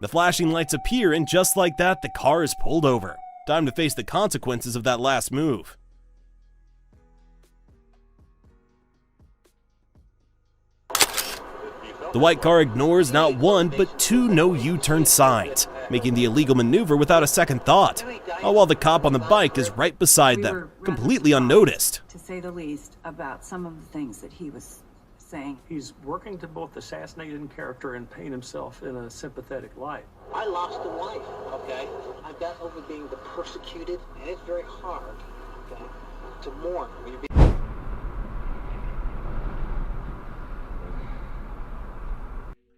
The flashing lights appear, and just like that, the car is pulled over. Time to face the consequences of that last move. The white car ignores not one, but two no U-turn signs, making the illegal maneuver without a second thought, all while the cop on the bike is right beside them, completely unnoticed. To say the least, about some of the things that he was saying. He's working to both assassinate in character and paint himself in a sympathetic light. I lost a wife, okay? I got over being the persecuted, and it's very hard, okay, to mourn when you're being...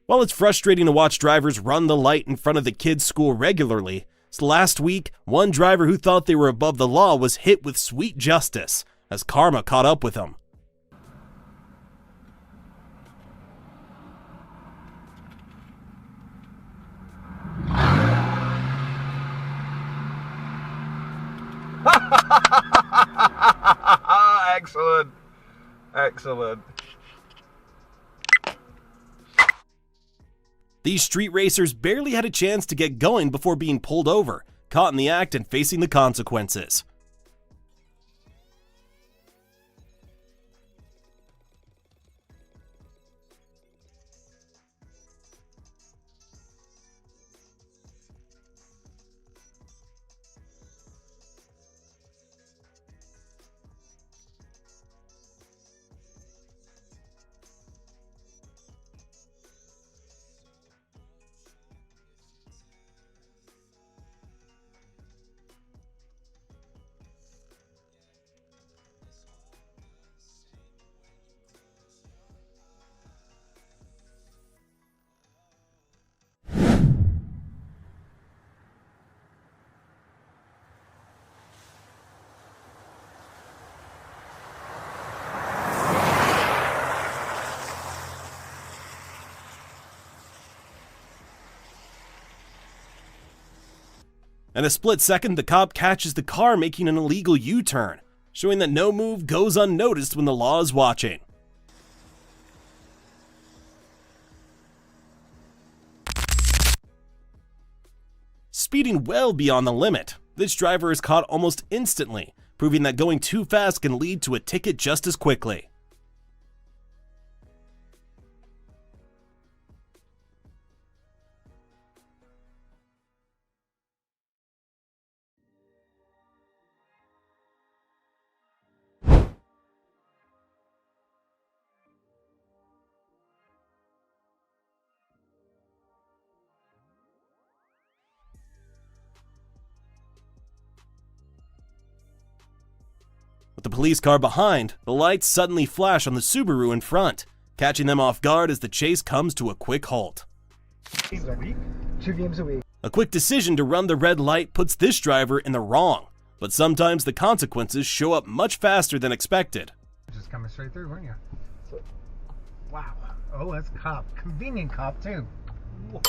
While it's frustrating to watch drivers run the light in front of the kids' school regularly, last week, one driver who thought they were above the law was hit with sweet justice, as karma caught up with him. Excellent. Excellent. These street racers barely had a chance to get going before being pulled over, caught in the act, and facing the consequences. In a split second, the cop catches the car making an illegal U-turn, showing that no move goes unnoticed when the law is watching. Speeding well beyond the limit, this driver is caught almost instantly, proving that going too fast can lead to a ticket just as quickly. With the police car behind, the lights suddenly flash on the Subaru in front, catching them off guard as the chase comes to a quick halt. 2 games a week. A quick decision to run the red light puts this driver in the wrong, but sometimes the consequences show up much faster than expected. Just coming straight through, weren't you? Wow. Oh, that's cop. Convenient cop, too. Whoa.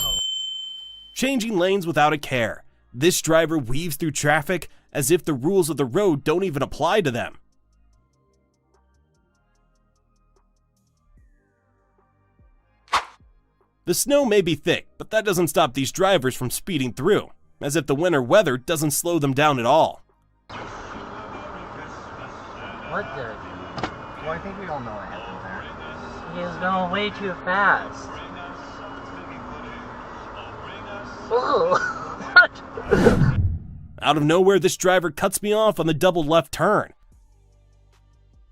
Changing lanes without a care, this driver weaves through traffic as if the rules of the road don't even apply to them. The snow may be thick, but that doesn't stop these drivers from speeding through, as if the winter weather doesn't slow them down at all. What the? Well, I think we all know what happened there. He is going way too fast. Oh, what? Out of nowhere, this driver cuts me off on the double left turn.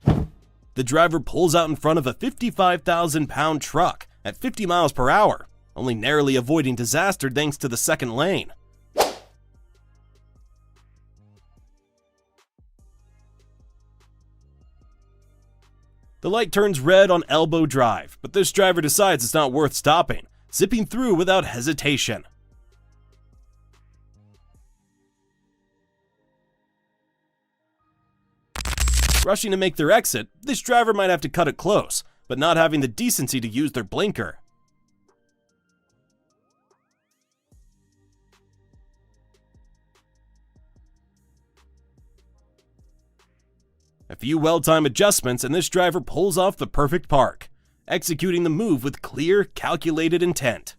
The driver pulls out in front of a 55,000-pound truck at 50 miles per hour, only narrowly avoiding disaster thanks to the second lane. The light turns red on Elbow Drive, but this driver decides it's not worth stopping, zipping through without hesitation. Rushing to make their exit, this driver might have to cut it close, but not having the decency to use their blinker. A few well-timed adjustments and this driver pulls off the perfect park, executing the move with clear, calculated intent.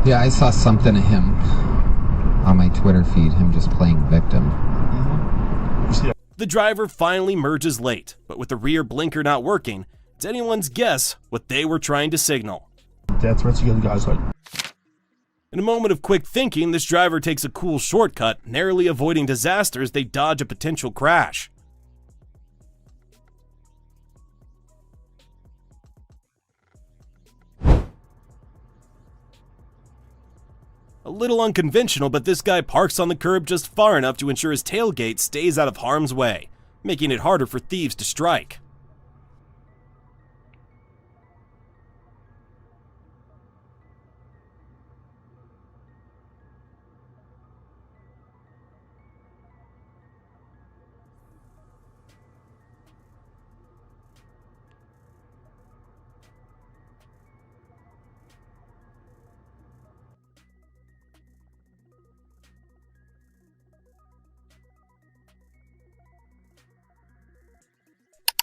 Yeah, I saw something of him on my Twitter feed, him just playing victim. The driver finally merges late, but with the rear blinker not working, it's anyone's guess what they were trying to signal. Death threats to the guys like. In a moment of quick thinking, this driver takes a cool shortcut, narrowly avoiding disaster as they dodge a potential crash. A little unconventional, but this guy parks on the curb just far enough to ensure his tailgate stays out of harm's way, making it harder for thieves to strike.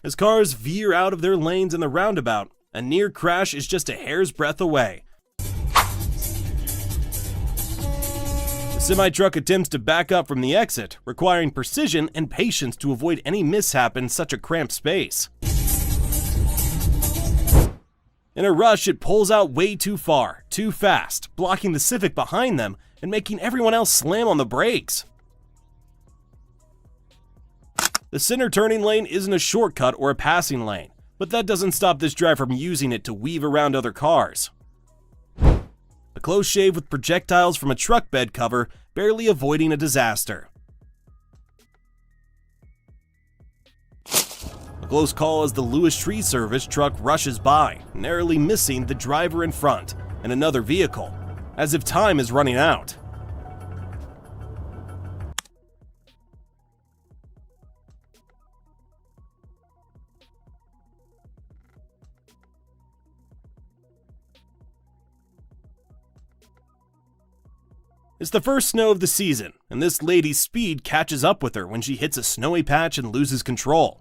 As cars veer out of their lanes in the roundabout, a near crash is just a hair's breadth away. The semi-truck attempts to back up from the exit, requiring precision and patience to avoid any mishap in such a cramped space. In a rush, it pulls out way too far, too fast, blocking the Civic behind them and making everyone else slam on the brakes. The center turning lane isn't a shortcut or a passing lane, but that doesn't stop this driver from using it to weave around other cars. A close shave with projectiles from a truck bed cover, barely avoiding a disaster. A close call as the Lewis Tree Service truck rushes by, narrowly missing the driver in front and another vehicle, as if time is running out. It's the first snow of the season, and this lady's speed catches up with her when she hits a snowy patch and loses control.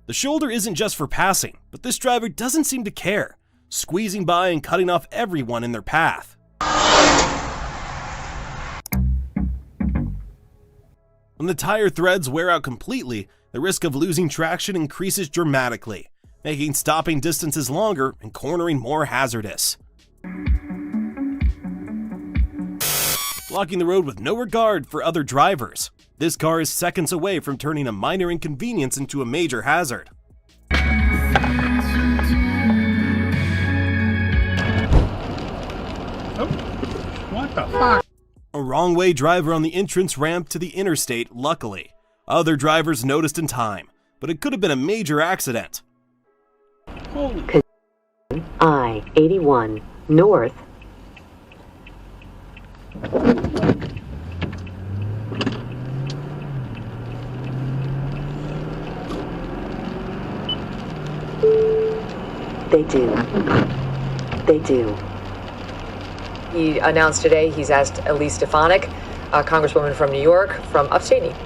The shoulder isn't just for passing, but this driver doesn't seem to care, squeezing by and cutting off everyone in their path. When the tire threads wear out completely, the risk of losing traction increases dramatically, making stopping distances longer and cornering more hazardous. Blocking the road with no regard for other drivers, this car is seconds away from turning a minor inconvenience into a major hazard. What the fuck? A wrong-way driver on the entrance ramp to the interstate, luckily. Other drivers noticed in time, but it could have been a major accident. I-81 North. They do. He announced today he's asked Elise Stefanik Congresswoman from New York, from upstate New York.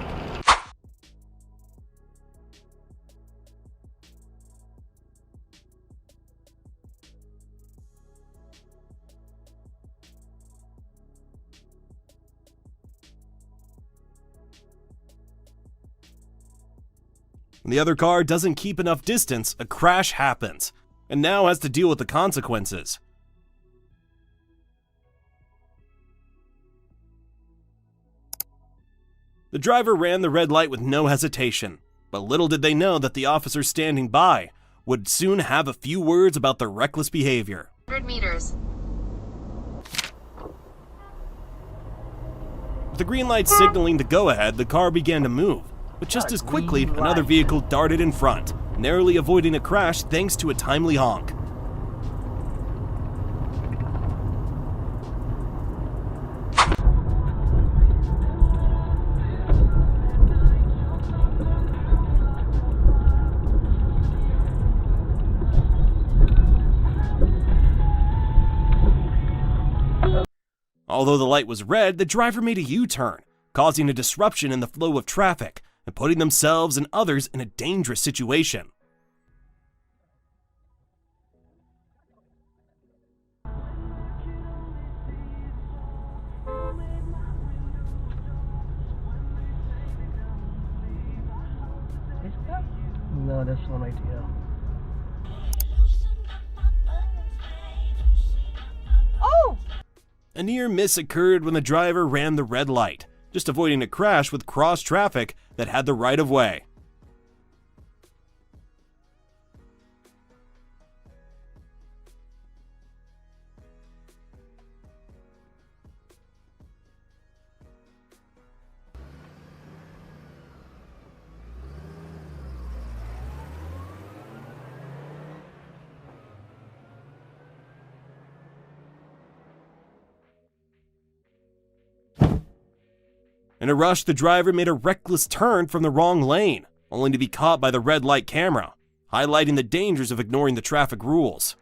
When the other car doesn't keep enough distance, a crash happens, and now has to deal with the consequences. The driver ran the red light with no hesitation, but little did they know that the officer standing by would soon have a few words about their reckless behavior. 100 meters. With the green light signaling the go-ahead, the car began to move, but just as quickly, another vehicle darted in front, narrowly avoiding a crash thanks to a timely honk. Although the light was red, the driver made a U-turn, causing a disruption in the flow of traffic and putting themselves and others in a dangerous situation. No, that's one idea. Oh! A near miss occurred when the driver ran the red light, just avoiding a crash with cross traffic that had the right of way. In a rush, the driver made a reckless turn from the wrong lane, only to be caught by the red light camera, highlighting the dangers of ignoring the traffic rules.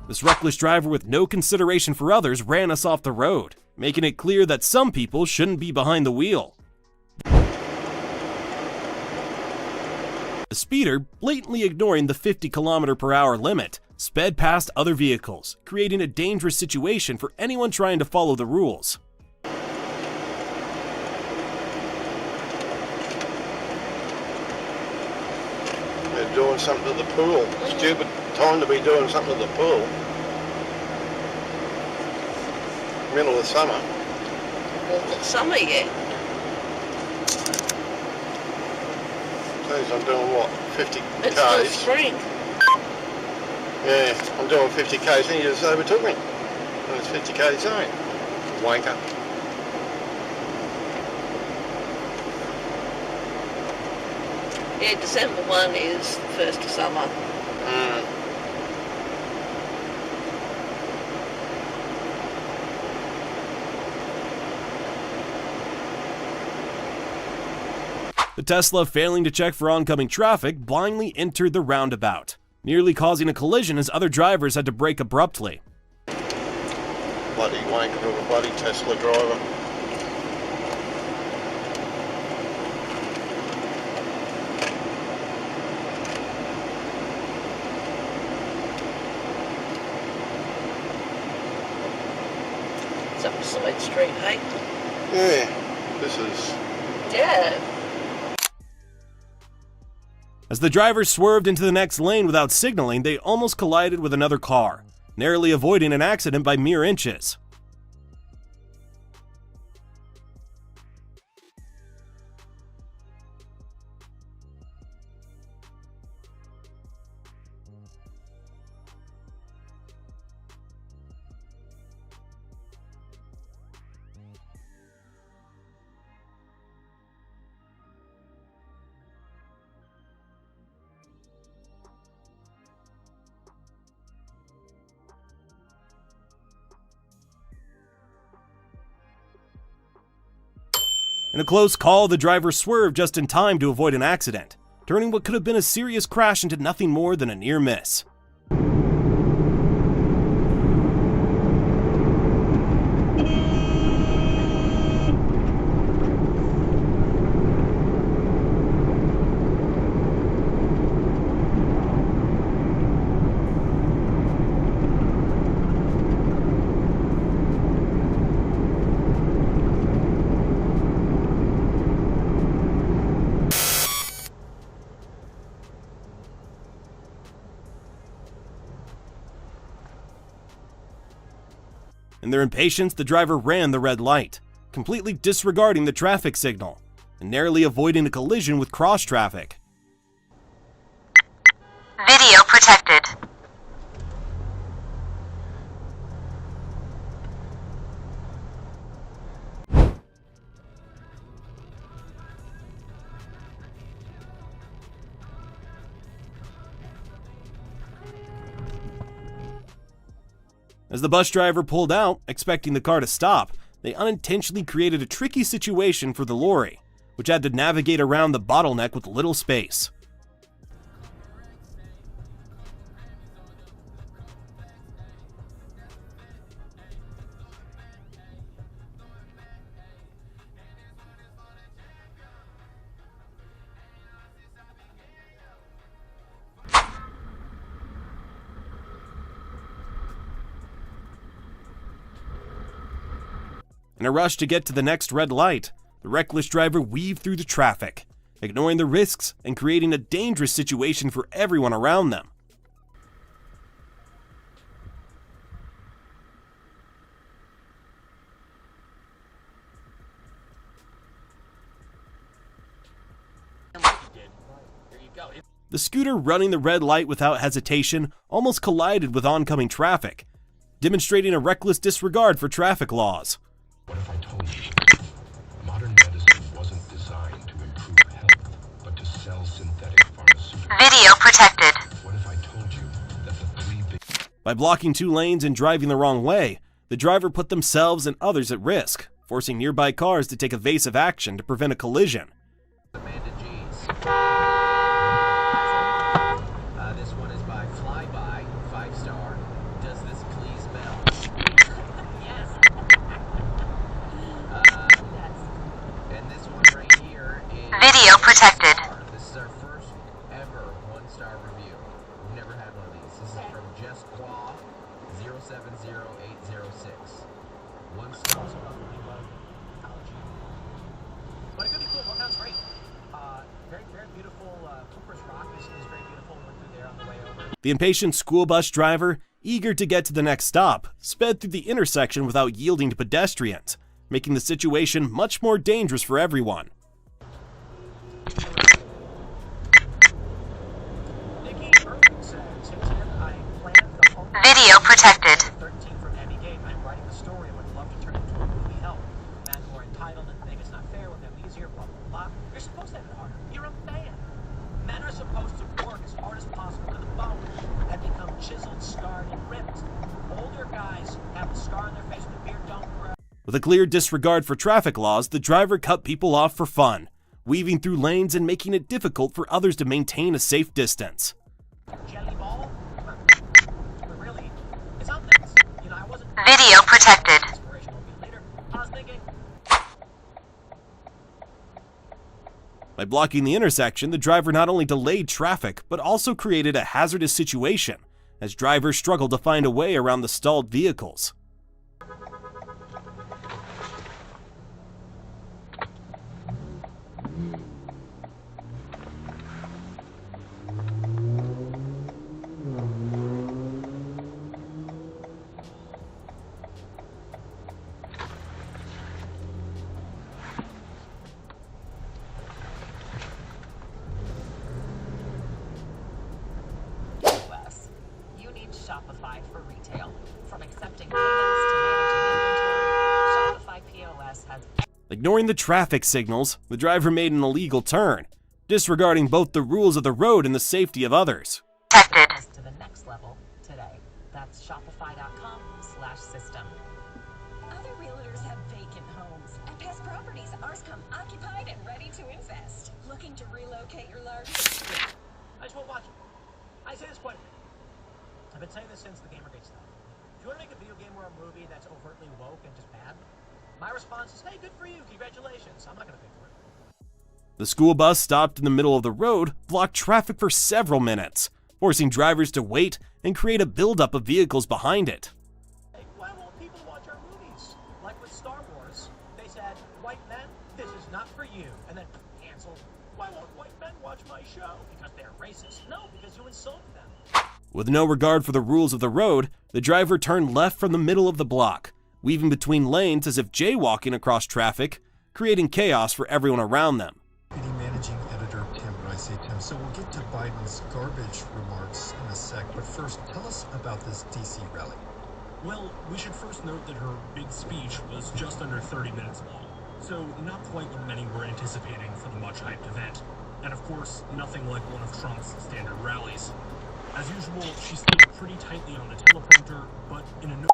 This reckless driver with no consideration for others ran us off the road, making it clear that some people shouldn't be behind the wheel. The speeder, blatantly ignoring the 50km/h limit, sped past other vehicles, creating a dangerous situation for anyone trying to follow the rules. They're doing something to the pool. Stupid time to be doing something to the pool. Middle of summer. Well, it's summer yet. Geez, I'm doing what? 50 It's k's. still spring. Yeah, I'm doing 50 k's and he just overtook me. And it's 50 k's zone. Wanker. Yeah, December 1 is the first of summer. The Tesla, failing to check for oncoming traffic, blindly entered the roundabout, nearly causing a collision as other drivers had to brake abruptly. Bloody wanker of a bloody Tesla driver. It's up a side street, hey? Yeah, this is... Yeah. As the driver swerved into the next lane without signaling, they almost collided with another car, narrowly avoiding an accident by mere inches. In a close call, the driver swerved just in time to avoid an accident, turning what could have been a serious crash into nothing more than a near miss. In their impatience, the driver ran the red light, completely disregarding the traffic signal and narrowly avoiding a collision with cross traffic. Video protected. As the bus driver pulled out, expecting the car to stop, they unintentionally created a tricky situation for the lorry, which had to navigate around the bottleneck with little space. In a rush to get to the next red light, the reckless driver weaved through the traffic, ignoring the risks and creating a dangerous situation for everyone around them. The scooter running the red light without hesitation almost collided with oncoming traffic, demonstrating a reckless disregard for traffic laws. What if I told you modern medicine wasn't designed to improve health, but to sell synthetic pharmaceuticals? Video protected. What if I told you that the three big... By blocking two lanes and driving the wrong way, the driver put themselves and others at risk, forcing nearby cars to take evasive action to prevent a collision. This one is by Flyby, 5-star. Does this please Mel? Yes. And this one right here is... Video protected. This is our first ever 1-star review. We've never had one of these. This is from Jess Qua 070806. 1 star. But it could be cool. Well, that's great. Very, very beautiful. Cooper's Rock is very beautiful. We went through there on the way over. The impatient school bus driver, eager to get to the next stop, sped through the intersection without yielding to pedestrians, making the situation much more dangerous for everyone. Video protected. 13 from Emmy Gate. I'm writing the story. I would love to turn it into a movie help. Men who are entitled and think it's not fair with them easier, blah, blah, blah. You're supposed to have it harder. You're a man. Men are supposed to work as hard as possible to the bone and become chiseled, scarred, and ripped. Older guys have a scar on their face with a beard don't grow. With a clear disregard for traffic laws, the driver cut people off for fun, weaving through lanes and making it difficult for others to maintain a safe distance. Jelly ball? But really, it's on things. You know, I wasn't... Video protected. I was thinking... By blocking the intersection, the driver not only delayed traffic, but also created a hazardous situation, as drivers struggled to find a way around the stalled vehicles. Shopify for retail. From accepting payments to managing inventory, Shopify POS has... Ignoring the traffic signals, the driver made an illegal turn, disregarding both the rules of the road and the safety of others. To the next level today. That's shopify.com/system. Other realtors have vacant homes and past properties. Ours come occupied. say this since the Gamergate stuff. If you want to make a video game or a movie that's overtly woke and just bad, my response is, hey, good for you, congratulations. I'm not going to pay for it. The school bus stopped in the middle of the road, blocked traffic for several minutes, forcing drivers to wait and create a buildup of vehicles behind it. Hey, why won't people watch our movies? Like with Star Wars, they said, white men, this is not for you, and then canceled. Why won't white men watch my show? Because they're racist. No, because you insult them. With no regard for the rules of the road, the driver turned left from the middle of the block, weaving between lanes as if jaywalking across traffic, creating chaos for everyone around them. Managing editor Tim, when I say Tim, so we'll get to Biden's garbage remarks in a sec, but first, tell us about this DC rally. Well, we should first note that her big speech was just under 30 minutes long, so not quite what many were anticipating for the much-hyped event. And of course, nothing like one of Trump's standard rallies. As usual, she stayed pretty tightly on the teleprompter, but in a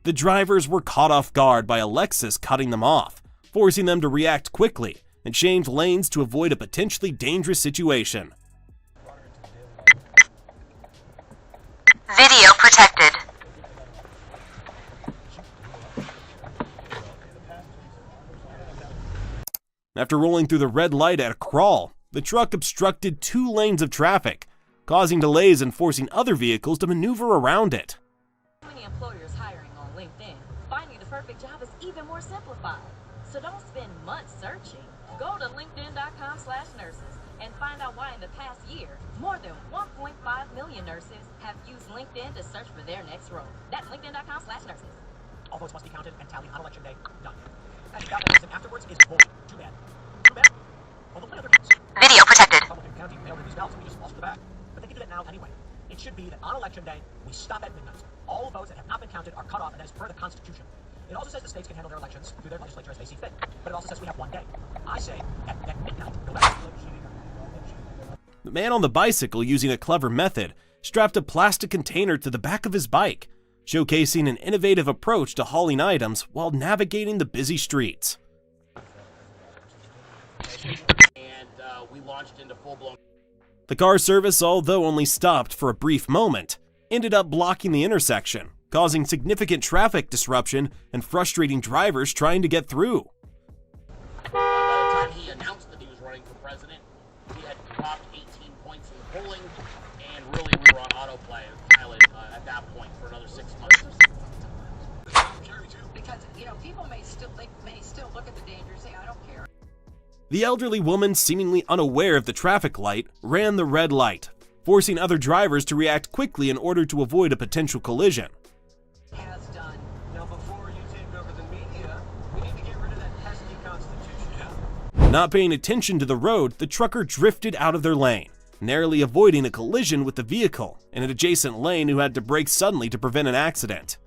The drivers were caught off guard by Alexis cutting them off, forcing them to react quickly and change lanes to avoid a potentially dangerous situation. Video protected. After rolling through the red light at a crawl, the truck obstructed 2 lanes of traffic, causing delays and forcing other vehicles to maneuver around it. Many employers hiring on LinkedIn, finding the perfect job is even more simplified. So don't spend months searching. Go to linkedin.com/nurses and find out why in the past year, more than 1.5 million nurses have used LinkedIn to search for their next role. That's linkedin.com/nurses. All votes must be counted and tallied on election day. Done. And ballot afterwards is bull. Too bad. Too bad. Well, the other votes. Video protected. Republican County mailed in these ballots and we just lost the bag. But they can do that now anyway. It should be that on election day, we stop at midnight. All votes that have not been counted are cut off, and that is per the Constitution. It also says the states can handle their elections through their legislature as they see fit. But it also says we have one day. I say, at midnight, no matter. The man on the bicycle, using a clever method, strapped a plastic container to the back of his bike, showcasing an innovative approach to hauling items while navigating the busy streets. And we launched into full-blown. The car service, although only stopped for a brief moment, ended up blocking the intersection, causing significant traffic disruption and frustrating drivers trying to get through. By the time he announced that he was running for president, he had dropped 18 points in the polling, and really we were on autopilot at that point for another 6 months. Because, you know, people may still look at the danger and say, I don't care. The elderly woman, seemingly unaware of the traffic light, ran the red light, forcing other drivers to react quickly in order to avoid a potential collision. Has done. Now, before you take over the media, we need to get rid of that pesky Constitution. Not paying attention to the road, the trucker drifted out of their lane, narrowly avoiding a collision with the vehicle in an adjacent lane who had to brake suddenly to prevent an accident.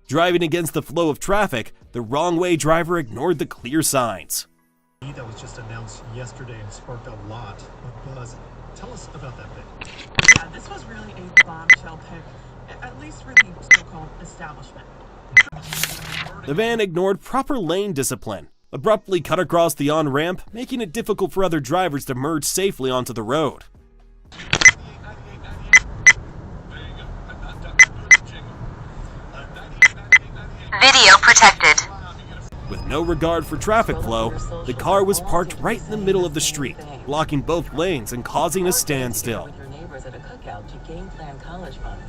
Driving against the flow of traffic, the wrong-way driver ignored the clear signs. That was just announced yesterday and sparked a lot of buzz. Tell us about that bit. Yeah, this was really a bombshell pick, at least for the so-called establishment. The van ignored proper lane discipline, abruptly cut across the on-ramp, making it difficult for other drivers to merge safely onto the road. Video protected. With no regard for traffic flow, the car was parked right in the middle of the street, blocking both lanes and causing a standstill. With your neighbors at a cookout to game plan college funds.